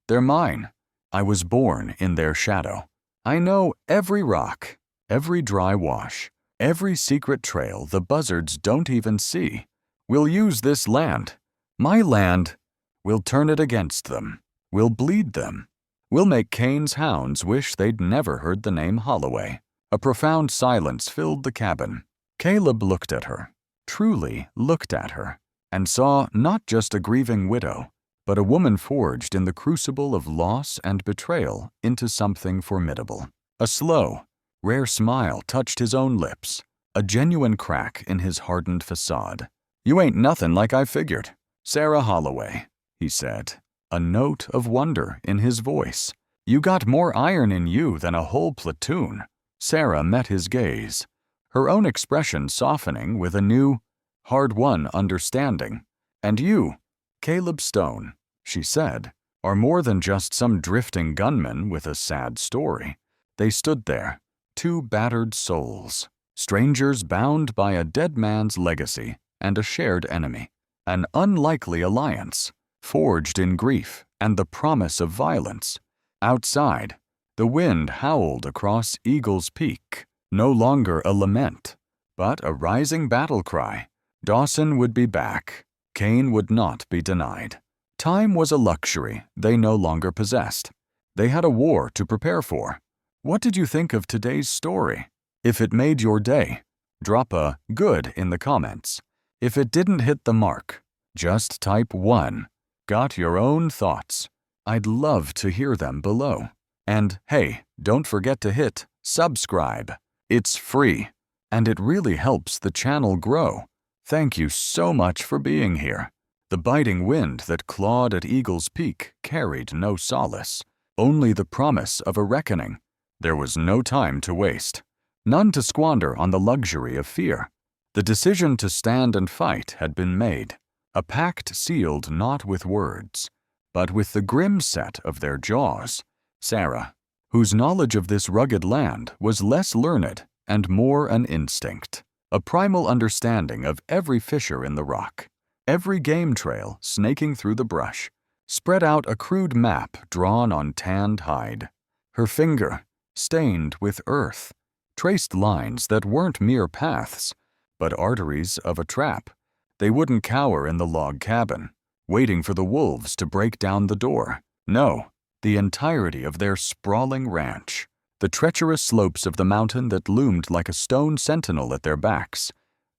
they're mine. I was born in their shadow. I know every rock, every dry wash, every secret trail the buzzards don't even see. We'll use this land, my land. We'll turn it against them. We'll bleed them. We'll make Cain's hounds wish they'd never heard the name Holloway. A profound silence filled the cabin. Caleb looked at her, truly looked at her, and saw not just a grieving widow, but a woman forged in the crucible of loss and betrayal into something formidable. A slow, rare smile touched his own lips, a genuine crack in his hardened facade. You ain't nothing like I figured. Sarah Holloway, he said, a note of wonder in his voice. You got more iron in you than a whole platoon. Sarah met his gaze, her own expression softening with a new, hard-won understanding. And you, Caleb Stone, she said, are more than just some drifting gunman with a sad story. They stood there, two battered souls, strangers bound by a dead man's legacy and a shared enemy, an unlikely alliance, forged in grief and the promise of violence. Outside, the wind howled across Eagle's Peak, no longer a lament, but a rising battle cry. Dawson would be back. Cain would not be denied. Time was a luxury they no longer possessed. They had a war to prepare for. What did you think of today's story? If it made your day, drop a good in the comments. If it didn't hit the mark, just type 1. Got your own thoughts? I'd love to hear them below. And hey, don't forget to hit subscribe. It's free, and it really helps the channel grow. Thank you so much for being here. The biting wind that clawed at Eagle's Peak carried no solace, only the promise of a reckoning. There was no time to waste, none to squander on the luxury of fear. The decision to stand and fight had been made, a pact sealed not with words, but with the grim set of their jaws. Sarah, whose knowledge of this rugged land was less learned and more an instinct, a primal understanding of every fissure in the rock, every game trail snaking through the brush, spread out a crude map drawn on tanned hide. Her finger, stained with earth, traced lines that weren't mere paths, but arteries of a trap. They wouldn't cower in the log cabin, waiting for the wolves to break down the door. No, the entirety of their sprawling ranch, the treacherous slopes of the mountain that loomed like a stone sentinel at their backs.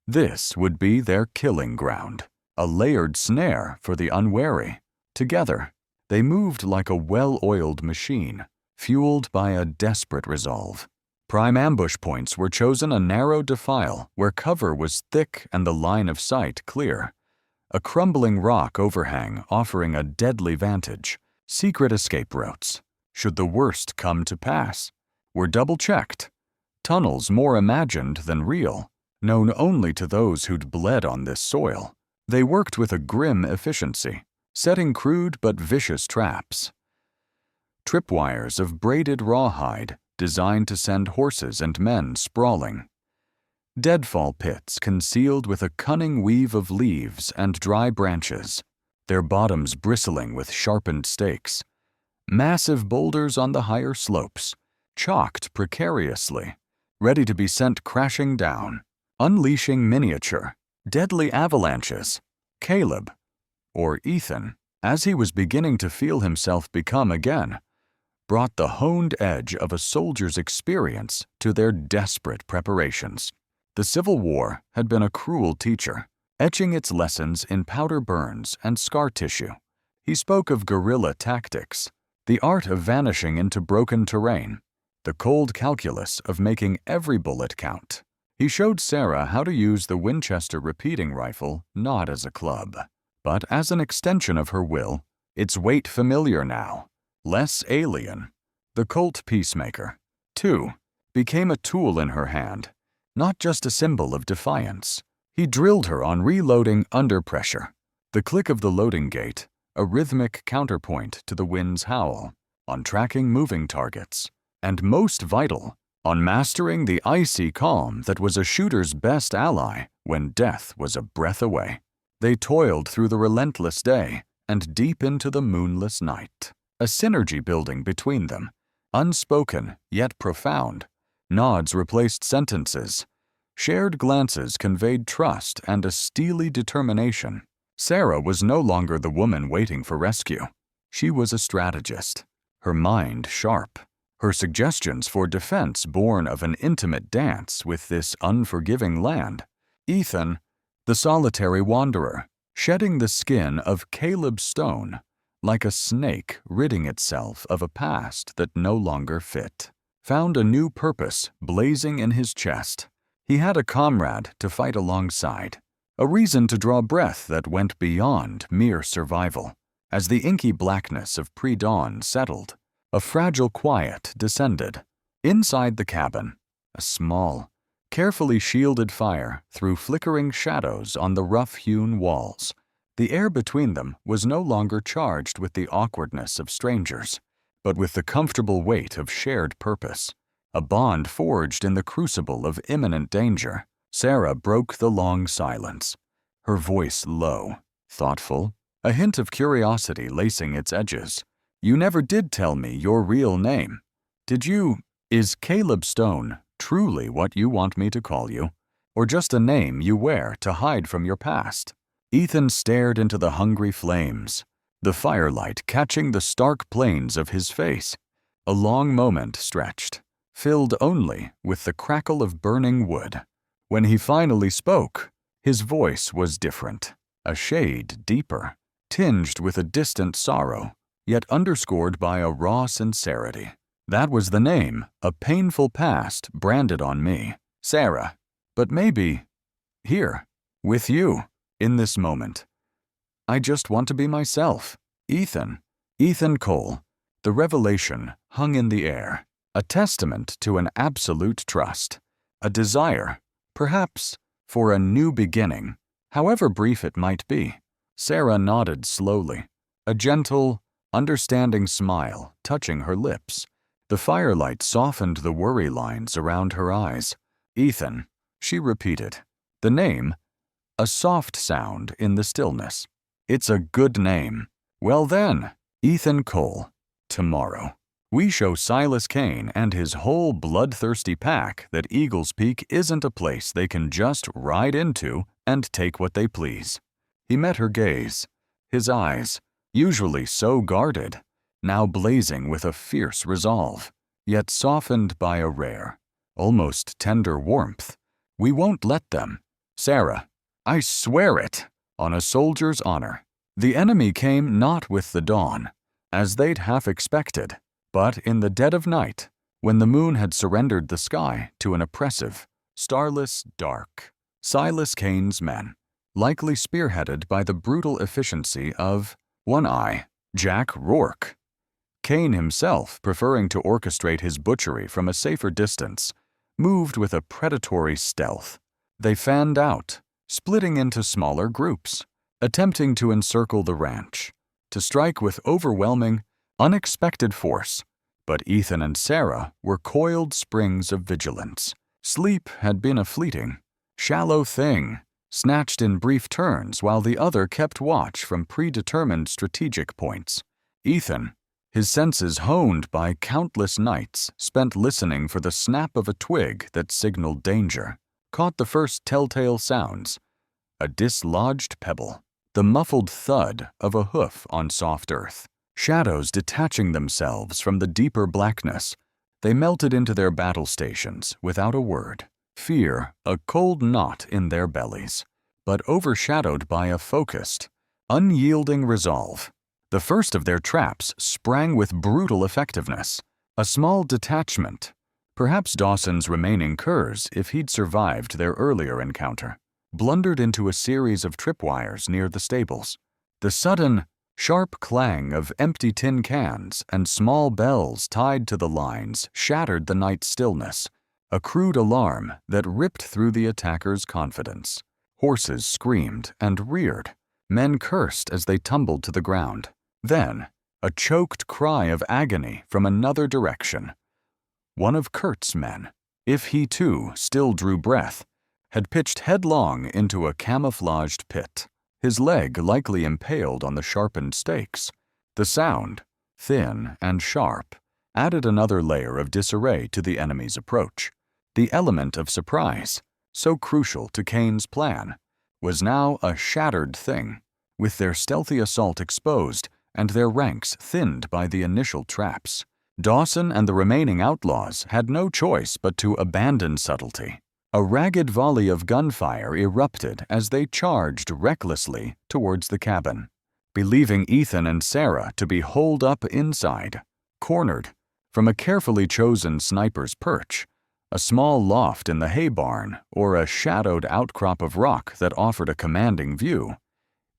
This would be their killing ground, a layered snare for the unwary. Together, they moved like a well-oiled machine, fueled by a desperate resolve. Prime ambush points were chosen a narrow defile where cover was thick and the line of sight clear. A crumbling rock overhang offering a deadly vantage. Secret escape routes, should the worst come to pass, were double-checked. Tunnels more imagined than real, known only to those who'd bled on this soil. They worked with a grim efficiency, setting crude but vicious traps. Tripwires of braided rawhide designed to send horses and men sprawling. Deadfall pits concealed with a cunning weave of leaves and dry branches, their bottoms bristling with sharpened stakes. Massive boulders on the higher slopes, chalked precariously, ready to be sent crashing down, unleashing miniature, deadly avalanches. Caleb, or Ethan, as he was beginning to feel himself become again, brought the honed edge of a soldier's experience to their desperate preparations. The Civil War had been a cruel teacher, etching its lessons in powder burns and scar tissue. He spoke of guerrilla tactics, the art of vanishing into broken terrain, the cold calculus of making every bullet count. He showed Sarah how to use the Winchester repeating rifle not as a club, but as an extension of her will, its weight familiar now, less alien. The Colt Peacemaker, too, became a tool in her hand, not just a symbol of defiance. He drilled her on reloading under pressure, the click of the loading gate, a rhythmic counterpoint to the wind's howl, on tracking moving targets, and most vital, on mastering the icy calm that was a shooter's best ally when death was a breath away. They toiled through the relentless day and deep into the moonless night, a synergy building between them, unspoken yet profound. Nods replaced sentences. Shared glances conveyed trust and a steely determination. Sarah was no longer the woman waiting for rescue. She was a strategist, her mind sharp, her suggestions for defense born of an intimate dance with this unforgiving land. Ethan, the solitary wanderer, shedding the skin of Caleb Stone, like a snake ridding itself of a past that no longer fit, found a new purpose blazing in his chest. He had a comrade to fight alongside, a reason to draw breath that went beyond mere survival. As the inky blackness of pre-dawn settled, a fragile quiet descended. Inside the cabin, a small, carefully shielded fire threw flickering shadows on the rough-hewn walls. The air between them was no longer charged with the awkwardness of strangers, but with the comfortable weight of shared purpose. A bond forged in the crucible of imminent danger. Sarah broke the long silence, her voice low, thoughtful, a hint of curiosity lacing its edges. "You never did tell me your real name. Did you? Is Caleb Stone truly what you want me to call you, or just a name you wear to hide from your past?" Ethan stared into the hungry flames, the firelight catching the stark planes of his face. A long moment stretched, filled only with the crackle of burning wood. When he finally spoke, his voice was different, a shade deeper, tinged with a distant sorrow, yet underscored by a raw sincerity. "That was the name, a painful past branded on me, Sarah. But maybe, here, with you, in this moment. I just want to be myself, Ethan Cole." The revelation hung in the air, a testament to an absolute trust, a desire, perhaps, for a new beginning, however brief it might be. Sarah nodded slowly, a gentle, understanding smile touching her lips. The firelight softened the worry lines around her eyes. "Ethan," she repeated, the name, a soft sound in the stillness. "It's a good name. Well then, Ethan Cole, tomorrow, we show Silas Kane and his whole bloodthirsty pack that Eagles Peak isn't a place they can just ride into and take what they please. He met her gaze, his eyes, usually so guarded, now blazing with a fierce resolve, yet softened by a rare, almost tender warmth. We won't let them. Sarah, I swear it, on a soldier's honor. The enemy came not with the dawn, as they'd half expected, but in the dead of night, when the moon had surrendered the sky to an oppressive, starless dark. Silas Kane's men, likely spearheaded by the brutal efficiency of One Eye, Jack Rourke. Kane himself, preferring to orchestrate his butchery from a safer distance, moved with a predatory stealth. They fanned out, splitting into smaller groups, attempting to encircle the ranch, to strike with overwhelming, unexpected force. But Ethan and Sarah were coiled springs of vigilance. Sleep had been a fleeting, shallow thing, snatched in brief turns while the other kept watch from predetermined strategic points. Ethan, his senses honed by countless nights spent listening for the snap of a twig that signaled danger, caught the first telltale sounds. A dislodged pebble, the muffled thud of a hoof on soft earth, shadows detaching themselves from the deeper blackness. They melted into their battle stations without a word, fear a cold knot in their bellies, but overshadowed by a focused, unyielding resolve. The first of their traps sprang with brutal effectiveness. A small detachment, perhaps Dawson's remaining curs if he'd survived their earlier encounter, blundered into a series of tripwires near the stables. The sudden, sharp clang of empty tin cans and small bells tied to the lines shattered the night stillness, a crude alarm that ripped through the attacker's confidence. Horses screamed and reared. Men cursed as they tumbled to the ground. Then, a choked cry of agony from another direction. One of Kurt's men, if he too still drew breath, had pitched headlong into a camouflaged pit, his leg likely impaled on the sharpened stakes. The sound, thin and sharp, added another layer of disarray to the enemy's approach. The element of surprise, so crucial to Kane's plan, was now a shattered thing, with their stealthy assault exposed and their ranks thinned by the initial traps. Dawson and the remaining outlaws had no choice but to abandon subtlety. A ragged volley of gunfire erupted as they charged recklessly towards the cabin, believing Ethan and Sarah to be holed up inside, cornered, from a carefully chosen sniper's perch, a small loft in the hay barn or a shadowed outcrop of rock that offered a commanding view.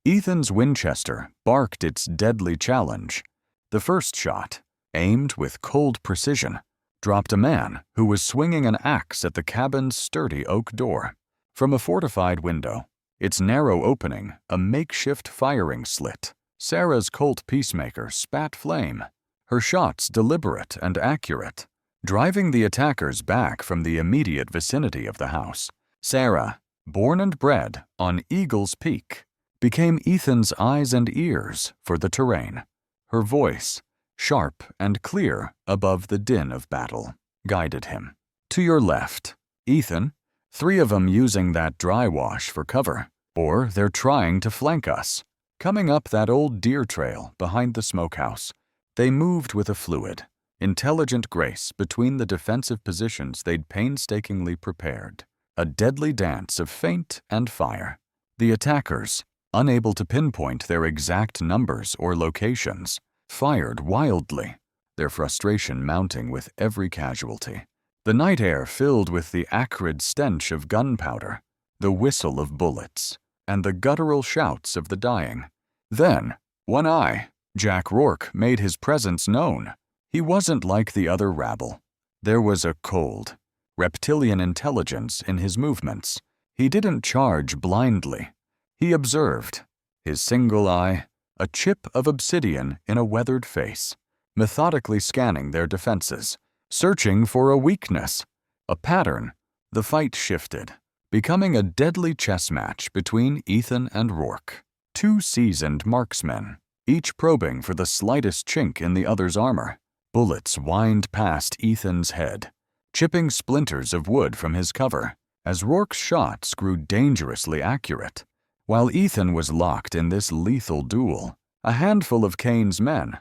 Ethan's Winchester barked its deadly challenge. The first shot, aimed with cold precision, dropped a man who was swinging an axe at the cabin's sturdy oak door. From a fortified window, its narrow opening a makeshift firing slit, Sarah's Colt Peacemaker spat flame, her shots deliberate and accurate, driving the attackers back from the immediate vicinity of the house. Sarah, born and bred on Eagles Peak, became Ethan's eyes and ears for the terrain. Her voice, sharp and clear above the din of battle, guided him. To your left, Ethan, 3 of 'em using that dry wash for cover, or they're trying to flank us. Coming up that old deer trail behind the smokehouse, they moved with a fluid, intelligent grace between the defensive positions they'd painstakingly prepared, a deadly dance of feint and fire. The attackers, unable to pinpoint their exact numbers or locations, fired wildly, their frustration mounting with every casualty. The night air filled with the acrid stench of gunpowder, the whistle of bullets, and the guttural shouts of the dying. Then, One Eye, Jack Rourke, made his presence known. He wasn't like the other rabble. There was a cold, reptilian intelligence in his movements. He didn't charge blindly. He observed, his single eye, a chip of obsidian in a weathered face, methodically scanning their defenses, searching for a weakness, a pattern. The fight shifted, becoming a deadly chess match between Ethan and Rourke, 2 seasoned marksmen, each probing for the slightest chink in the other's armor. Bullets whined past Ethan's head, chipping splinters of wood from his cover, as Rourke's shots grew dangerously accurate. While Ethan was locked in this lethal duel, a handful of Kane's men,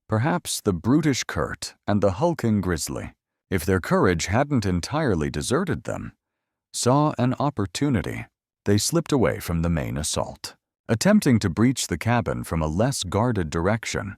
perhaps the brutish Kurt and the hulking Grizzly, if their courage hadn't entirely deserted them, saw an opportunity. They slipped away from the main assault, attempting to breach the cabin from a less guarded direction,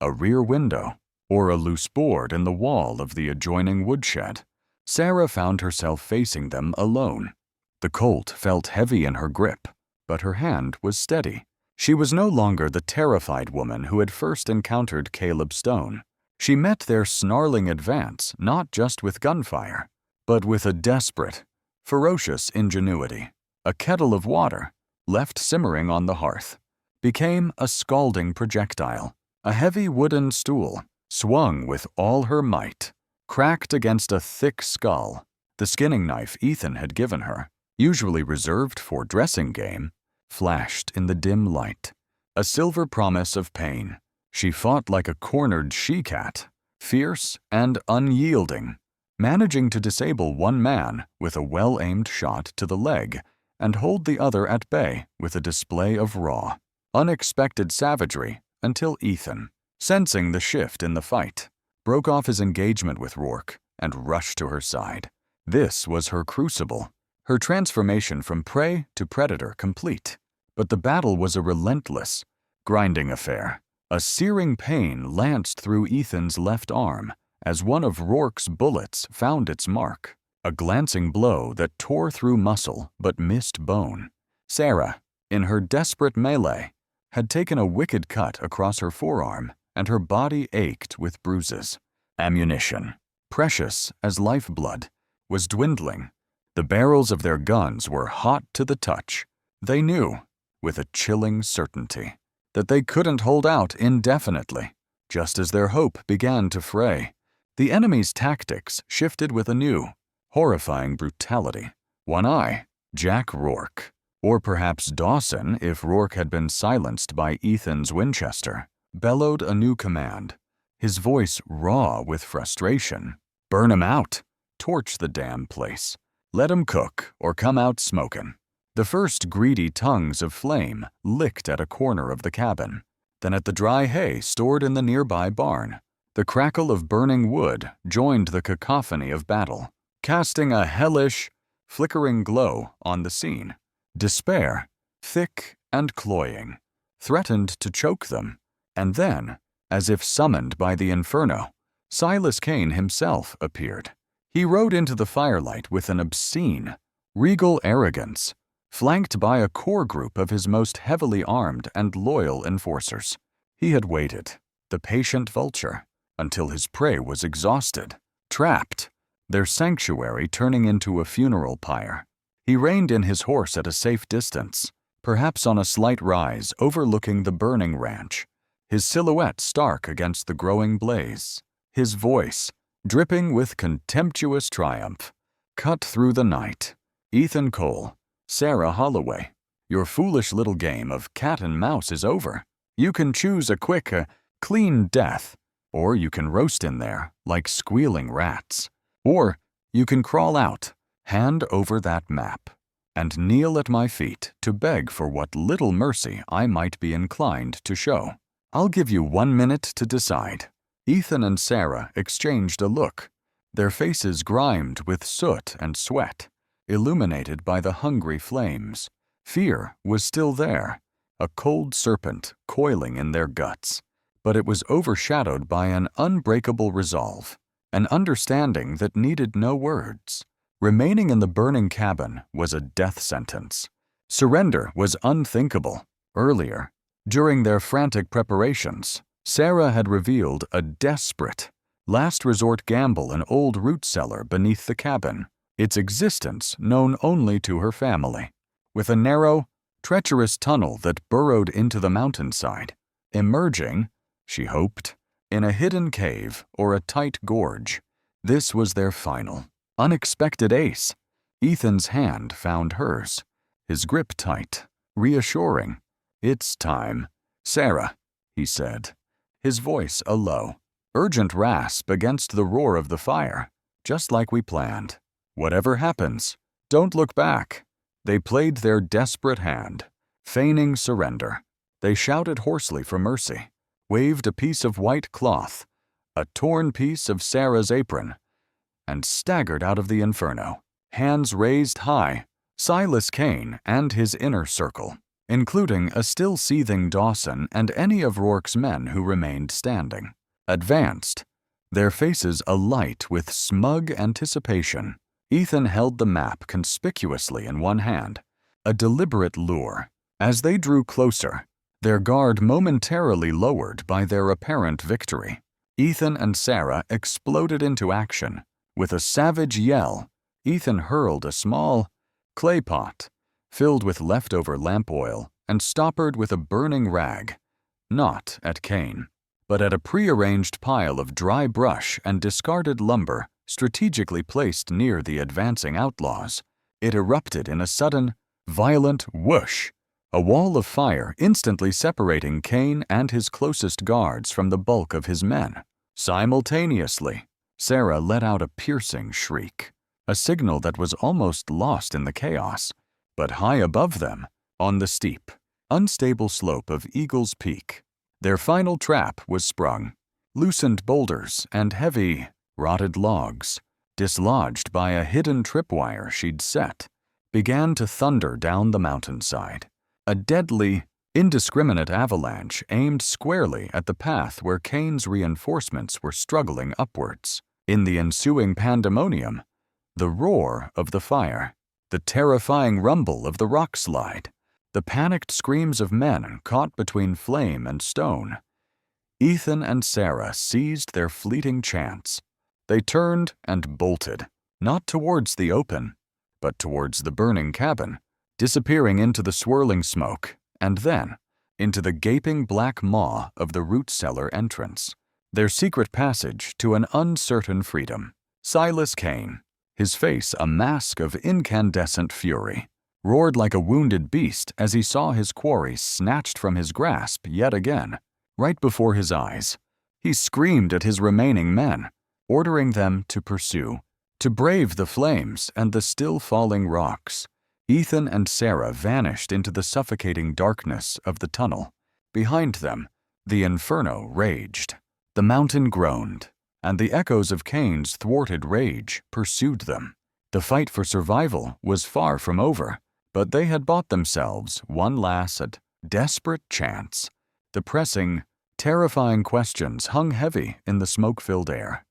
a rear window, or a loose board in the wall of the adjoining woodshed. Sarah found herself facing them alone. The Colt felt heavy in her grip, but her hand was steady. She was no longer the terrified woman who had first encountered Caleb Stone. She met their snarling advance not just with gunfire, but with a desperate, ferocious ingenuity. A kettle of water, left simmering on the hearth, became a scalding projectile. A heavy wooden stool, swung with all her might, cracked against a thick skull. The skinning knife Ethan had given her, usually reserved for dressing game, flashed in the dim light, a silver promise of pain. She fought like a cornered she-cat, fierce and unyielding, managing to disable one man with a well-aimed shot to the leg and hold the other at bay with a display of raw, unexpected savagery until Ethan, sensing the shift in the fight, broke off his engagement with Rourke and rushed to her side. This was her crucible, her transformation from prey to predator complete. But the battle was a relentless, grinding affair. A searing pain lanced through Ethan's left arm as one of Rourke's bullets found its mark, a glancing blow that tore through muscle but missed bone. Sarah, in her desperate melee, had taken a wicked cut across her forearm, and her body ached with bruises. Ammunition, precious as lifeblood, was dwindling. The barrels of their guns were hot to the touch. They knew, with a chilling certainty, that they couldn't hold out indefinitely. Just as their hope began to fray, the enemy's tactics shifted with a new, horrifying brutality. One eye, Jack Rourke, or perhaps Dawson if Rourke had been silenced by Ethan's Winchester, bellowed a new command, his voice raw with frustration. Burn 'em out. Torch the damn place. Let 'em cook or come out smokin'. The first greedy tongues of flame licked at a corner of the cabin, then at the dry hay stored in the nearby barn. The crackle of burning wood joined the cacophony of battle, casting a hellish, flickering glow on the scene. Despair, thick and cloying, threatened to choke them, and then, as if summoned by the inferno, Silas Kane himself appeared. He rode into the firelight with an obscene, regal arrogance, flanked by a core group of his most heavily armed and loyal enforcers. He had waited, the patient vulture, until his prey was exhausted, trapped, their sanctuary turning into a funeral pyre. He reined in his horse at a safe distance, perhaps on a slight rise overlooking the burning ranch, his silhouette stark against the growing blaze. His voice, dripping with contemptuous triumph, cut through the night. Ethan Cole, Sarah Holloway, your foolish little game of cat and mouse is over. You can choose a quick, clean death, or you can roast in there like squealing rats. Or you can crawl out, hand over that map, and kneel at my feet to beg for what little mercy I might be inclined to show. I'll give you 1 minute to decide. Ethan and Sarah exchanged a look, their faces grimed with soot and sweat, illuminated by the hungry flames. Fear was still there, a cold serpent coiling in their guts, but it was overshadowed by an unbreakable resolve, an understanding that needed no words. Remaining in the burning cabin was a death sentence. Surrender was unthinkable. Earlier, during their frantic preparations, Sarah had revealed a desperate, last-resort gamble in old root cellar beneath the cabin, its existence known only to her family. With a narrow, treacherous tunnel that burrowed into the mountainside, emerging, she hoped, in a hidden cave or a tight gorge. This was their final, unexpected ace. Ethan's hand found hers, his grip tight, reassuring. It's time. Sarah, he said, his voice a low, urgent rasp against the roar of the fire, just like we planned. Whatever happens, don't look back. They played their desperate hand, feigning surrender. They shouted hoarsely for mercy, waved a piece of white cloth, a torn piece of Sarah's apron, and staggered out of the inferno, hands raised high. Silas Kane and his inner circle, including a still seething Dawson and any of Rourke's men who remained standing, advanced, their faces alight with smug anticipation. Ethan held the map conspicuously in one hand, a deliberate lure. As they drew closer, their guard momentarily lowered by their apparent victory, Ethan and Sarah exploded into action. With a savage yell, Ethan hurled a small clay pot filled with leftover lamp oil and stoppered with a burning rag, not at Kane, but at a prearranged pile of dry brush and discarded lumber strategically placed near the advancing outlaws. It erupted in a sudden, violent whoosh, a wall of fire instantly separating Kane and his closest guards from the bulk of his men. Simultaneously, Sarah let out a piercing shriek, a signal that was almost lost in the chaos. But high above them, on the steep, unstable slope of Eagle's Peak, their final trap was sprung. Loosened boulders and heavy, rotted logs, dislodged by a hidden tripwire she'd set, began to thunder down the mountainside. A deadly, indiscriminate avalanche aimed squarely at the path where Kane's reinforcements were struggling upwards. In the ensuing pandemonium, the roar of the fire, the terrifying rumble of the rock slide, the panicked screams of men caught between flame and stone. Ethan and Sarah seized their fleeting chance. They turned and bolted, not towards the open, but towards the burning cabin, disappearing into the swirling smoke, and then into the gaping black maw of the root cellar entrance, their secret passage to an uncertain freedom. Silas Kane, his face a mask of incandescent fury, roared like a wounded beast as he saw his quarry snatched from his grasp yet again. Right before his eyes, he screamed at his remaining men, ordering them to pursue, to brave the flames and the still-falling rocks. Ethan and Sarah vanished into the suffocating darkness of the tunnel. Behind them, the inferno raged. The mountain groaned, and the echoes of Kane's thwarted rage pursued them. The fight for survival was far from over, but they had bought themselves one last, desperate chance. The pressing, terrifying questions hung heavy in the smoke-filled air.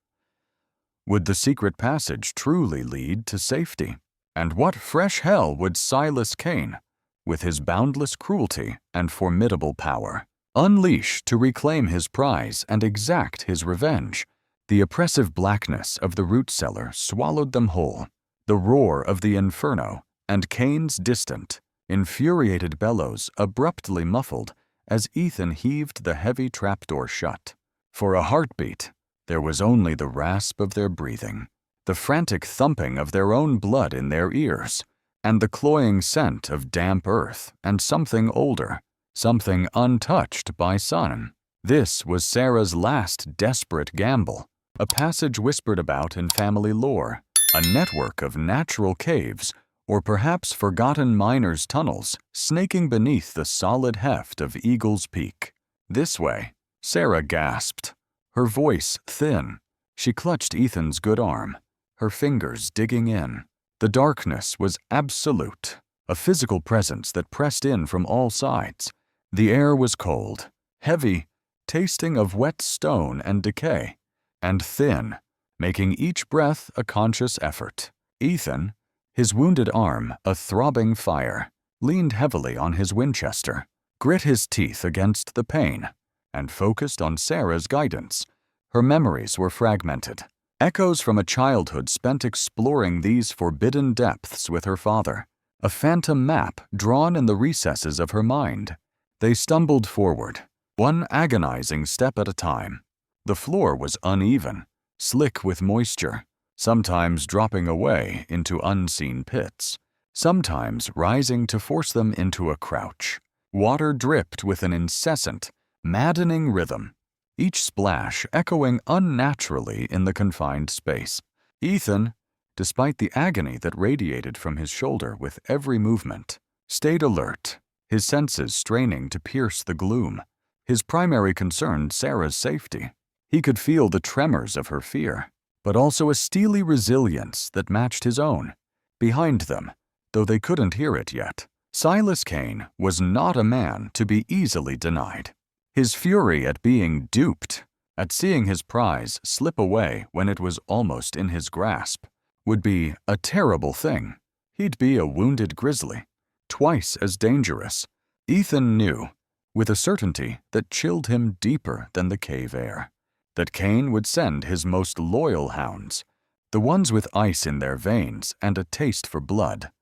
Would the secret passage truly lead to safety? And what fresh hell would Silas Kane, with his boundless cruelty and formidable power, unleash to reclaim his prize and exact his revenge? The oppressive blackness of the root cellar swallowed them whole. The roar of the inferno and Kane's distant, infuriated bellows abruptly muffled as Ethan heaved the heavy trapdoor shut. For a heartbeat, there was only the rasp of their breathing, the frantic thumping of their own blood in their ears, and the cloying scent of damp earth and something older, something untouched by sun. This was Sarah's last desperate gamble, a passage whispered about in family lore, a network of natural caves, or perhaps forgotten miners' tunnels snaking beneath the solid heft of Eagle's Peak. This way, Sarah gasped, her voice thin. She clutched Ethan's good arm, her fingers digging in. The darkness was absolute, a physical presence that pressed in from all sides. The air was cold, heavy, tasting of wet stone and decay, and thin, making each breath a conscious effort. Ethan, his wounded arm a throbbing fire, leaned heavily on his Winchester, grit his teeth against the pain, and focused on Sarah's guidance. Her memories were fragmented, echoes from a childhood spent exploring these forbidden depths with her father, a phantom map drawn in the recesses of her mind. They stumbled forward, one agonizing step at a time. The floor was uneven, slick with moisture, sometimes dropping away into unseen pits, sometimes rising to force them into a crouch. Water dripped with an incessant, maddening rhythm, each splash echoing unnaturally in the confined space. Ethan, despite the agony that radiated from his shoulder with every movement, stayed alert, his senses straining to pierce the gloom. His primary concern, Sarah's safety. He could feel the tremors of her fear, but also a steely resilience that matched his own. Behind them, though they couldn't hear it yet, Silas Cain was not a man to be easily denied. His fury at being duped, at seeing his prize slip away when it was almost in his grasp, would be a terrible thing. He'd be a wounded grizzly, twice as dangerous. Ethan knew, with a certainty that chilled him deeper than the cave air, that Cain would send his most loyal hounds, the ones with ice in their veins and a taste for blood.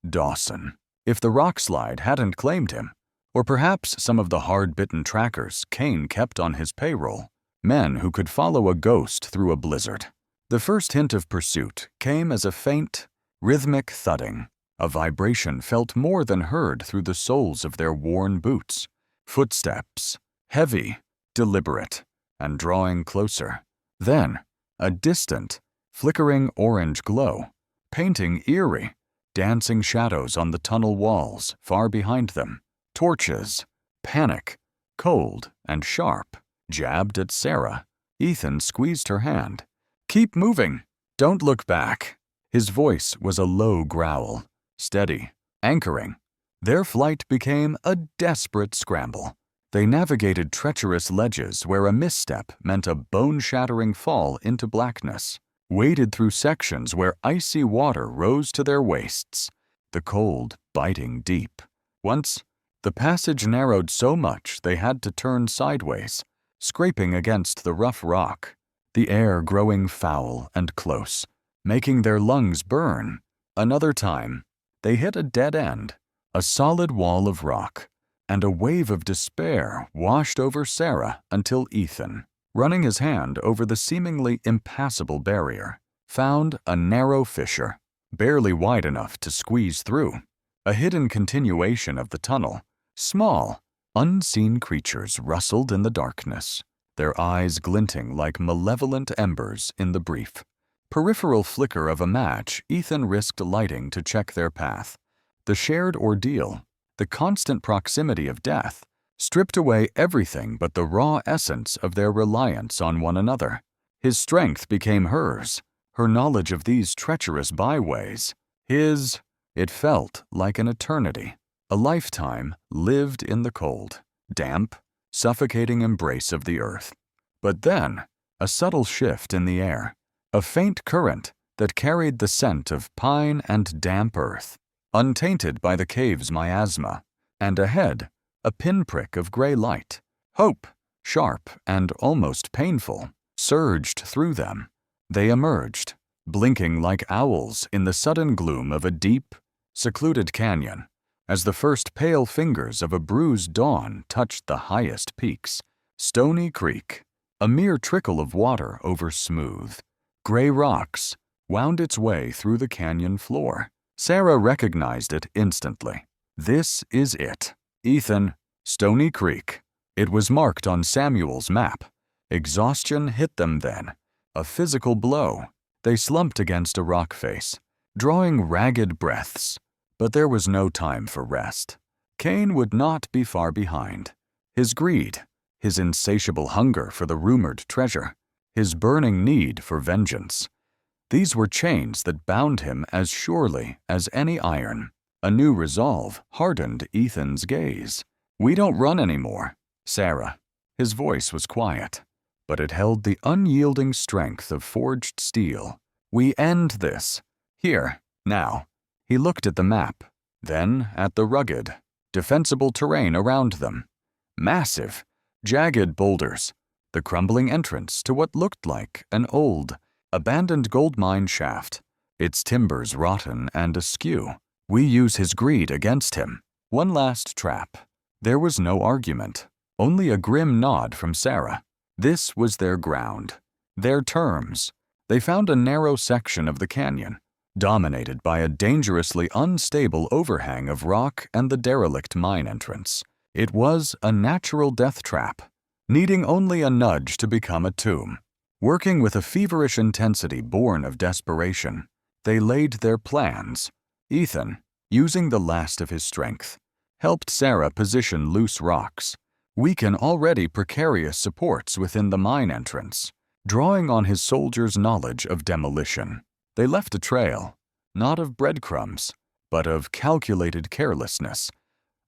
Dawson. If the rock slide hadn't claimed him, or perhaps some of the hard-bitten trackers Cain kept on his payroll, men who could follow a ghost through a blizzard. The first hint of pursuit came as a faint, rhythmic thudding, a vibration felt more than heard through the soles of their worn boots. Footsteps, heavy, deliberate, and drawing closer. Then, a distant, flickering orange glow, painting eerie, dancing shadows on the tunnel walls far behind them. Torches, panic, cold and sharp, jabbed at Sarah. Ethan squeezed her hand. "Keep moving. Don't look back." His voice was a low growl, steady, anchoring. Their flight became a desperate scramble. They navigated treacherous ledges where a misstep meant a bone-shattering fall into blackness, waded through sections where icy water rose to their waists, the cold biting deep. Once, the passage narrowed so much they had to turn sideways, scraping against the rough rock, the air growing foul and close, making their lungs burn. Another time, they hit a dead end, a solid wall of rock, and a wave of despair washed over Sarah until Ethan, running his hand over the seemingly impassable barrier, found a narrow fissure, barely wide enough to squeeze through, a hidden continuation of the tunnel. Small, unseen creatures rustled in the darkness, their eyes glinting like malevolent embers in the brief, peripheral flicker of a match Ethan risked lighting to check their path. The shared ordeal, the constant proximity of death, stripped away everything but the raw essence of their reliance on one another. His strength became hers, her knowledge of these treacherous byways. It felt like an eternity, a lifetime lived in the cold, damp, suffocating embrace of the earth. But then, a subtle shift in the air, a faint current that carried the scent of pine and damp earth, untainted by the cave's miasma, and ahead, a pinprick of gray light. Hope, sharp and almost painful, surged through them. They emerged, blinking like owls in the sudden gloom of a deep, secluded canyon, as the first pale fingers of a bruised dawn touched the highest peaks. Stony Creek, a mere trickle of water over smooth, gray rocks, wound its way through the canyon floor. Sarah recognized it instantly. This is it. Ethan, Stony Creek. It was marked on Samuel's map. Exhaustion hit them then, a physical blow. They slumped against a rock face, drawing ragged breaths. But there was no time for rest. Cain would not be far behind. His greed, his insatiable hunger for the rumored treasure, his burning need for vengeance. These were chains that bound him as surely as any iron. A new resolve hardened Ethan's gaze. "We don't run anymore, Sarah." His voice was quiet, but it held the unyielding strength of forged steel. "We end this. Here, now." He looked at the map, then at the rugged, defensible terrain around them. Massive, jagged boulders, the crumbling entrance to what looked like an old, abandoned gold mine shaft, its timbers rotten and askew. We use his greed against him. One last trap. There was no argument, only a grim nod from Sarah. This was their ground, their terms. They found a narrow section of the canyon, dominated by a dangerously unstable overhang of rock and the derelict mine entrance. It was a natural death trap, needing only a nudge to become a tomb. Working with a feverish intensity born of desperation, they laid their plans. Ethan, using the last of his strength, helped Sarah position loose rocks, weaken already precarious supports within the mine entrance. Drawing on his soldiers' knowledge of demolition, they left a trail, not of breadcrumbs, but of calculated carelessness.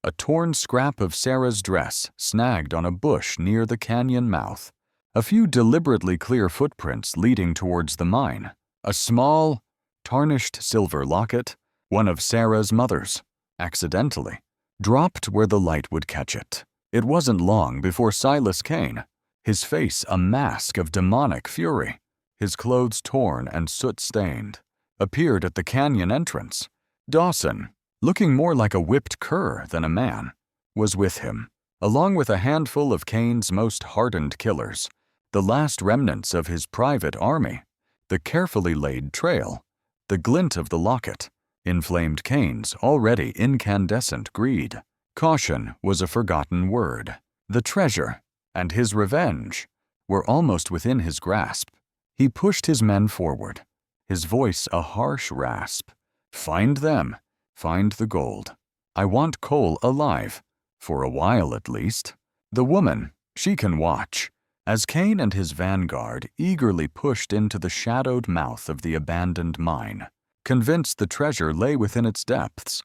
A torn scrap of Sarah's dress snagged on a bush near the canyon mouth. A few deliberately clear footprints leading towards the mine. A small, tarnished silver locket, one of Sarah's mother's, accidentally, dropped where the light would catch it. It wasn't long before Silas Kane, his face a mask of demonic fury, his clothes torn and soot-stained, appeared at the canyon entrance. Dawson, looking more like a whipped cur than a man, was with him, along with a handful of Kane's most hardened killers, the last remnants of his private army, the carefully laid trail, the glint of the locket, inflamed Kane's already incandescent greed. Caution was a forgotten word. The treasure and his revenge were almost within his grasp. He pushed his men forward, his voice a harsh rasp. Find them. Find the gold. I want Cole alive, for a while at least. The woman, she can watch, as Kane and his vanguard eagerly pushed into the shadowed mouth of the abandoned mine, convinced the treasure lay within its depths,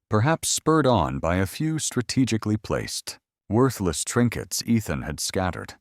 perhaps spurred on by a few strategically placed, worthless trinkets Ethan had scattered.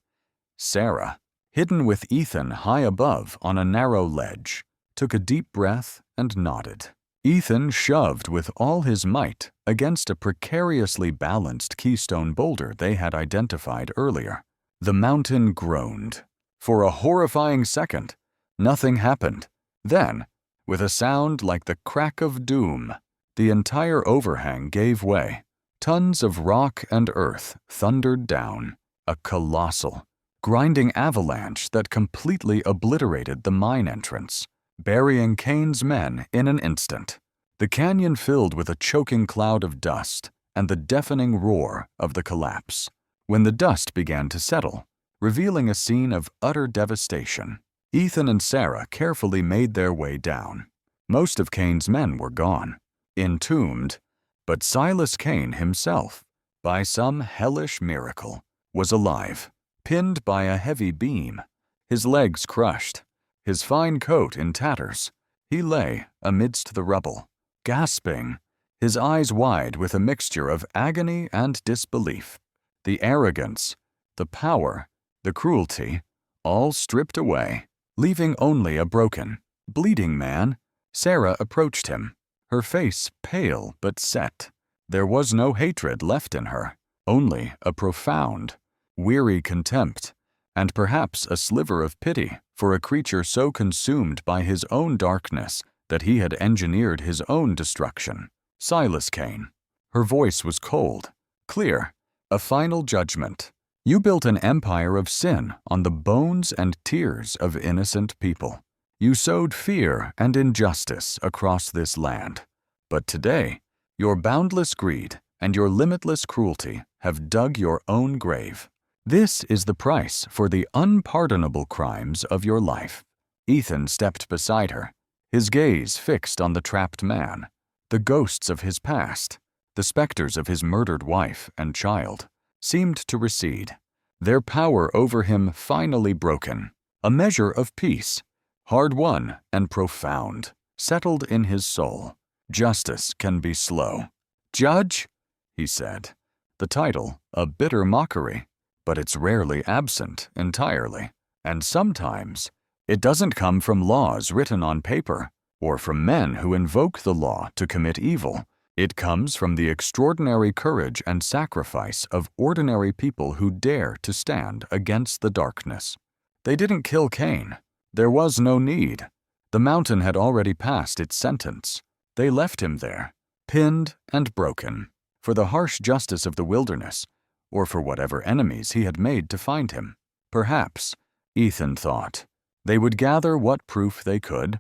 Sarah, hidden with Ethan high above on a narrow ledge, took a deep breath and nodded. Ethan shoved with all his might against a precariously balanced keystone boulder they had identified earlier. The mountain groaned. For a horrifying second, nothing happened. Then, with a sound like the crack of doom, the entire overhang gave way. Tons of rock and earth thundered down, a colossal, grinding avalanche that completely obliterated the mine entrance, burying Kane's men in an instant. The canyon filled with a choking cloud of dust and the deafening roar of the collapse. When the dust began to settle, revealing a scene of utter devastation, Ethan and Sarah carefully made their way down. Most of Kane's men were gone, entombed, but Silas Kane himself, by some hellish miracle, was alive, pinned by a heavy beam, his legs crushed, his fine coat in tatters. He lay amidst the rubble, gasping, his eyes wide with a mixture of agony and disbelief. The arrogance, the power, the cruelty, all stripped away, leaving only a broken, bleeding man. Sarah approached him, her face pale but set. There was no hatred left in her, only a profound, weary contempt, and perhaps a sliver of pity for a creature so consumed by his own darkness that he had engineered his own destruction. Silas Kane. Her voice was cold, clear, a final judgment. You built an empire of sin on the bones and tears of innocent people. You sowed fear and injustice across this land. But today, your boundless greed and your limitless cruelty have dug your own grave. This is the price for the unpardonable crimes of your life. Ethan stepped beside her, his gaze fixed on the trapped man, the ghosts of his past, the specters of his murdered wife and child, seemed to recede, their power over him finally broken. A measure of peace, hard-won and profound, settled in his soul. Justice can be slow. Judge, he said, the title a bitter mockery, but it's rarely absent entirely, and sometimes it doesn't come from laws written on paper or from men who invoke the law to commit evil. It comes from the extraordinary courage and sacrifice of ordinary people who dare to stand against the darkness. They didn't kill Kane. There was no need. The mountain had already passed its sentence. They left him there, pinned and broken, for the harsh justice of the wilderness, or for whatever enemies he had made to find him. Perhaps, Ethan thought, they would gather what proof they could.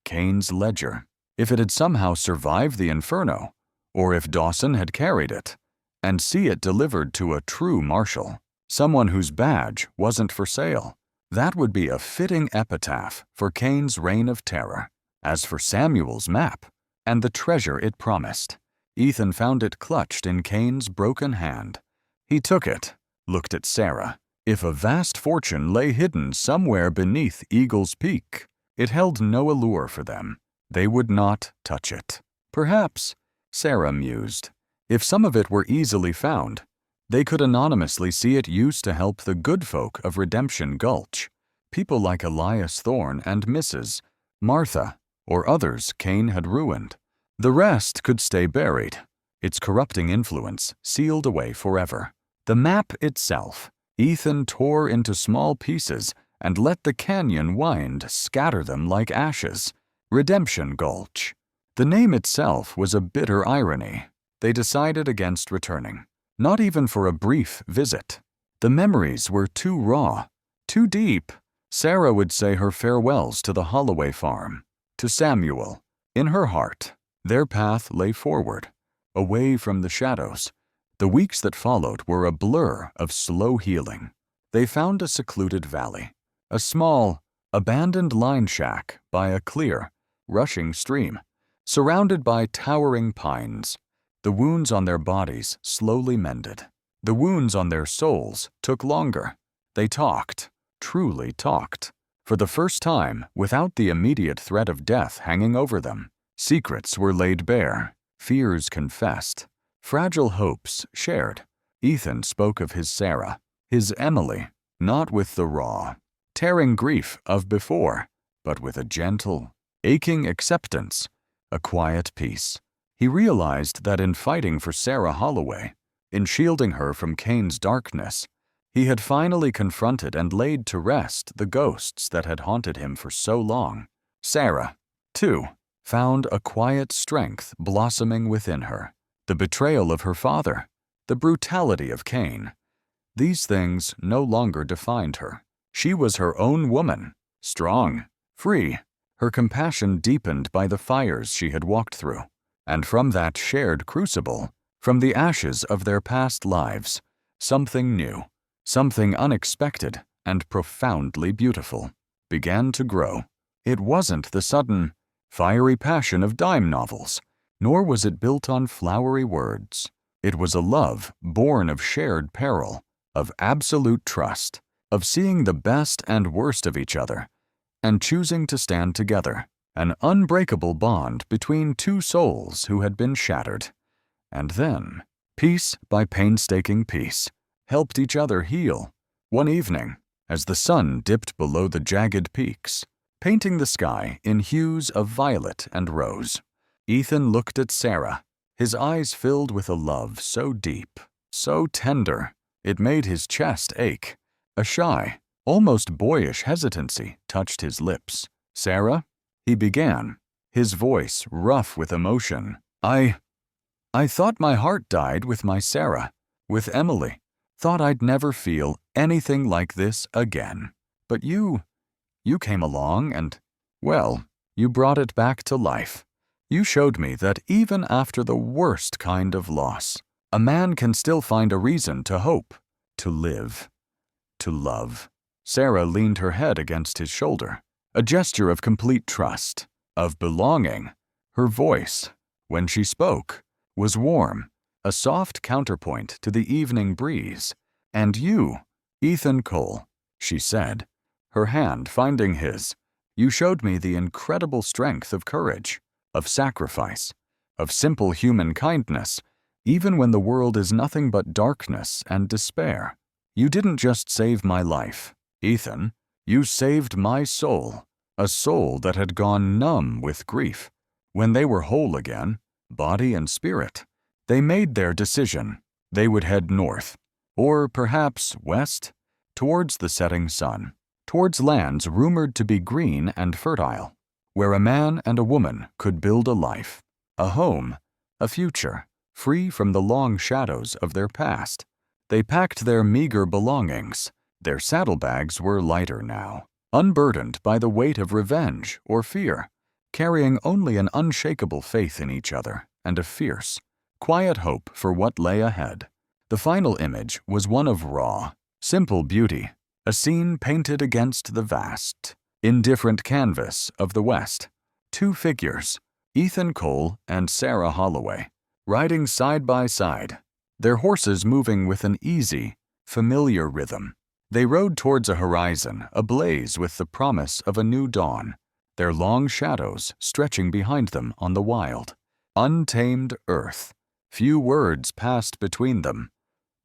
Kane's ledger. If it had somehow survived the inferno, or if Dawson had carried it, and see it delivered to a true marshal, someone whose badge wasn't for sale. That would be a fitting epitaph for Cain's reign of terror. As for Samuel's map and the treasure it promised, Ethan found it clutched in Cain's broken hand. He took it, looked at Sarah. If a vast fortune lay hidden somewhere beneath Eagle's Peak, it held no allure for them. They would not touch it. Perhaps, Sarah mused, if some of it were easily found, they could anonymously see it used to help the good folk of Redemption Gulch, people like Elias Thorne and Mrs. Martha, or others Cain had ruined. The rest could stay buried, its corrupting influence sealed away forever. The map itself, Ethan tore into small pieces and let the canyon wind scatter them like ashes. Redemption Gulch. The name itself was a bitter irony. They decided against returning, not even for a brief visit. The memories were too raw, too deep. Sarah would say her farewells to the Holloway farm, to Samuel. In her heart, their path lay forward, away from the shadows. The weeks that followed were a blur of slow healing. They found a secluded valley, a small, abandoned line shack by a clear, rushing stream, surrounded by towering pines. The wounds on their bodies slowly mended. The wounds on their souls took longer. They talked, truly talked, for the first time without the immediate threat of death hanging over them. Secrets were laid bare, fears confessed, fragile hopes shared. Ethan spoke of his Sarah, his Emily, not with the raw, tearing grief of before, but with a gentle, aching acceptance, a quiet peace. He realized that in fighting for Sarah Holloway, in shielding her from Cain's darkness, he had finally confronted and laid to rest the ghosts that had haunted him for so long. Sarah, too, found a quiet strength blossoming within her. The betrayal of her father, the brutality of Cain. These things no longer defined her. She was her own woman, strong, free. Her compassion deepened by the fires she had walked through. And from that shared crucible, from the ashes of their past lives, something new, something unexpected and profoundly beautiful, began to grow. It wasn't the sudden, fiery passion of dime novels, nor was it built on flowery words. It was a love born of shared peril, of absolute trust, of seeing the best and worst of each other, and choosing to stand together, an unbreakable bond between two souls who had been shattered. And then, piece by painstaking piece, helped each other heal. One evening, as the sun dipped below the jagged peaks, painting the sky in hues of violet and rose, Ethan looked at Sarah, his eyes filled with a love so deep, so tender, it made his chest ache. A shy, almost boyish hesitancy touched his lips. "Sarah," he began, his voice rough with emotion. I thought my heart died with my Sarah, with Emily. Thought I'd never feel anything like this again. But you came along and, well, you brought it back to life. You showed me that even after the worst kind of loss, a man can still find a reason to hope, to live, to love." Sarah leaned her head against his shoulder, a gesture of complete trust, of belonging. Her voice, when she spoke, was warm, a soft counterpoint to the evening breeze. "And you, Ethan Cole," she said, her hand finding his, "you showed me the incredible strength of courage, of sacrifice, of simple human kindness, even when the world is nothing but darkness and despair. You didn't just save my life, Ethan, you saved my soul, a soul that had gone numb with grief. When they were whole again, body and spirit, they made their decision. They would head north, or perhaps west, towards the setting sun, towards lands rumored to be green and fertile, where a man and a woman could build a life, a home, a future, free from the long shadows of their past. They packed their meager belongings. Their saddlebags were lighter now, unburdened by the weight of revenge or fear, carrying only an unshakable faith in each other and a fierce, quiet hope for what lay ahead. The final image was one of raw, simple beauty, a scene painted against the vast, indifferent canvas of the West. Two figures, Ethan Cole and Sarah Holloway, riding side by side, their horses moving with an easy, familiar rhythm. They rode towards a horizon ablaze with the promise of a new dawn, their long shadows stretching behind them on the wild, untamed earth. Few words passed between them.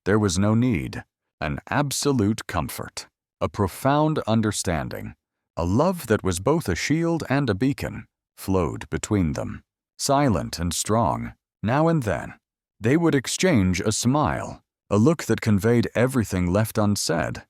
There was no need, an absolute comfort, a profound understanding, a love that was both a shield and a beacon, flowed between them. Silent and strong, now and then, they would exchange a smile, a look that conveyed everything left unsaid.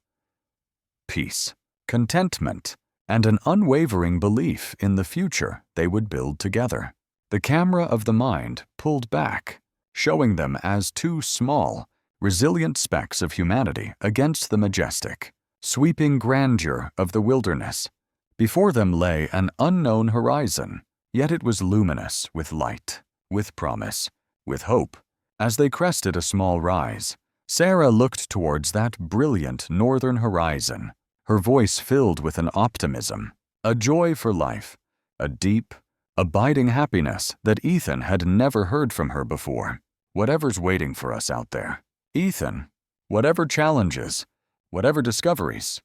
Peace, contentment, and an unwavering belief in the future they would build together. The camera of the mind pulled back, showing them as two small, resilient specks of humanity against the majestic, sweeping grandeur of the wilderness. Before them lay an unknown horizon, yet it was luminous with light, with promise, with hope. As they crested a small rise, Sarah looked towards that brilliant northern horizon, her voice filled with an optimism, a joy for life, a deep, abiding happiness that Ethan had never heard from her before. Whatever's waiting for us out there, Ethan, whatever challenges, whatever discoveries,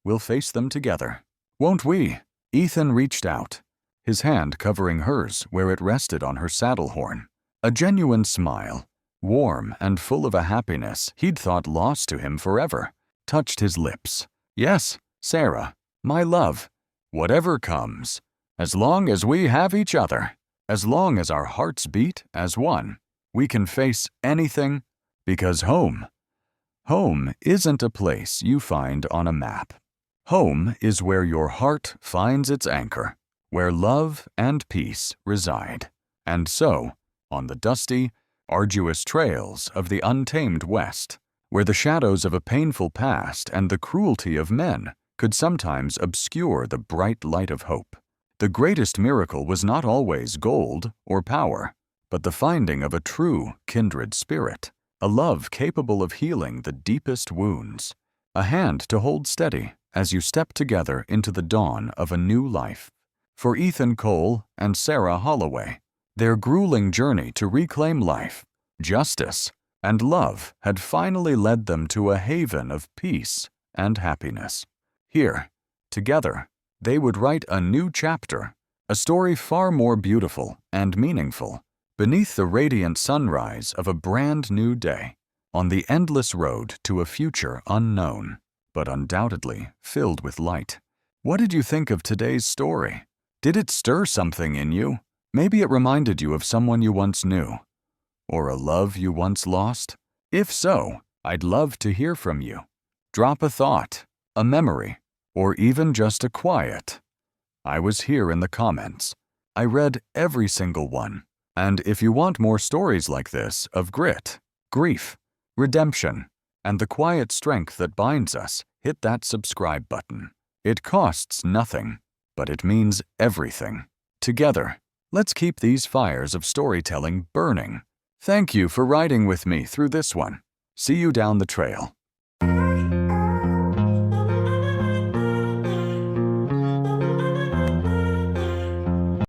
we'll face them together. Won't we? Ethan reached out, his hand covering hers where it rested on her saddle horn. A genuine smile, warm and full of a happiness he'd thought lost to him forever, touched his lips. Yes, Sarah, my love, whatever comes, as long as we have each other, as long as our hearts beat as one, we can face anything, because home isn't a place you find on a map. Home is where your heart finds its anchor, where love and peace reside. And so, on the dusty, arduous trails of the untamed West, where the shadows of a painful past and the cruelty of men could sometimes obscure the bright light of hope, the greatest miracle was not always gold or power, but the finding of a true kindred spirit, a love capable of healing the deepest wounds, a hand to hold steady as you step together into the dawn of a new life. For Ethan Cole and Sarah Holloway, their grueling journey to reclaim life, justice, and love had finally led them to a haven of peace and happiness. Here, together, they would write a new chapter, a story far more beautiful and meaningful, beneath the radiant sunrise of a brand new day, on the endless road to a future unknown, but undoubtedly filled with light. What did you think of today's story? Did it stir something in you? Maybe it reminded you of someone you once knew, or a love you once lost? If so, I'd love to hear from you. Drop a thought, a memory, or even just a quiet "I was here" in the comments. I read every single one. And if you want more stories like this of grit, grief, redemption, and the quiet strength that binds us, hit that subscribe button. It costs nothing, but it means everything. Together, let's keep these fires of storytelling burning. Thank you for riding with me through this one. See you down the trail.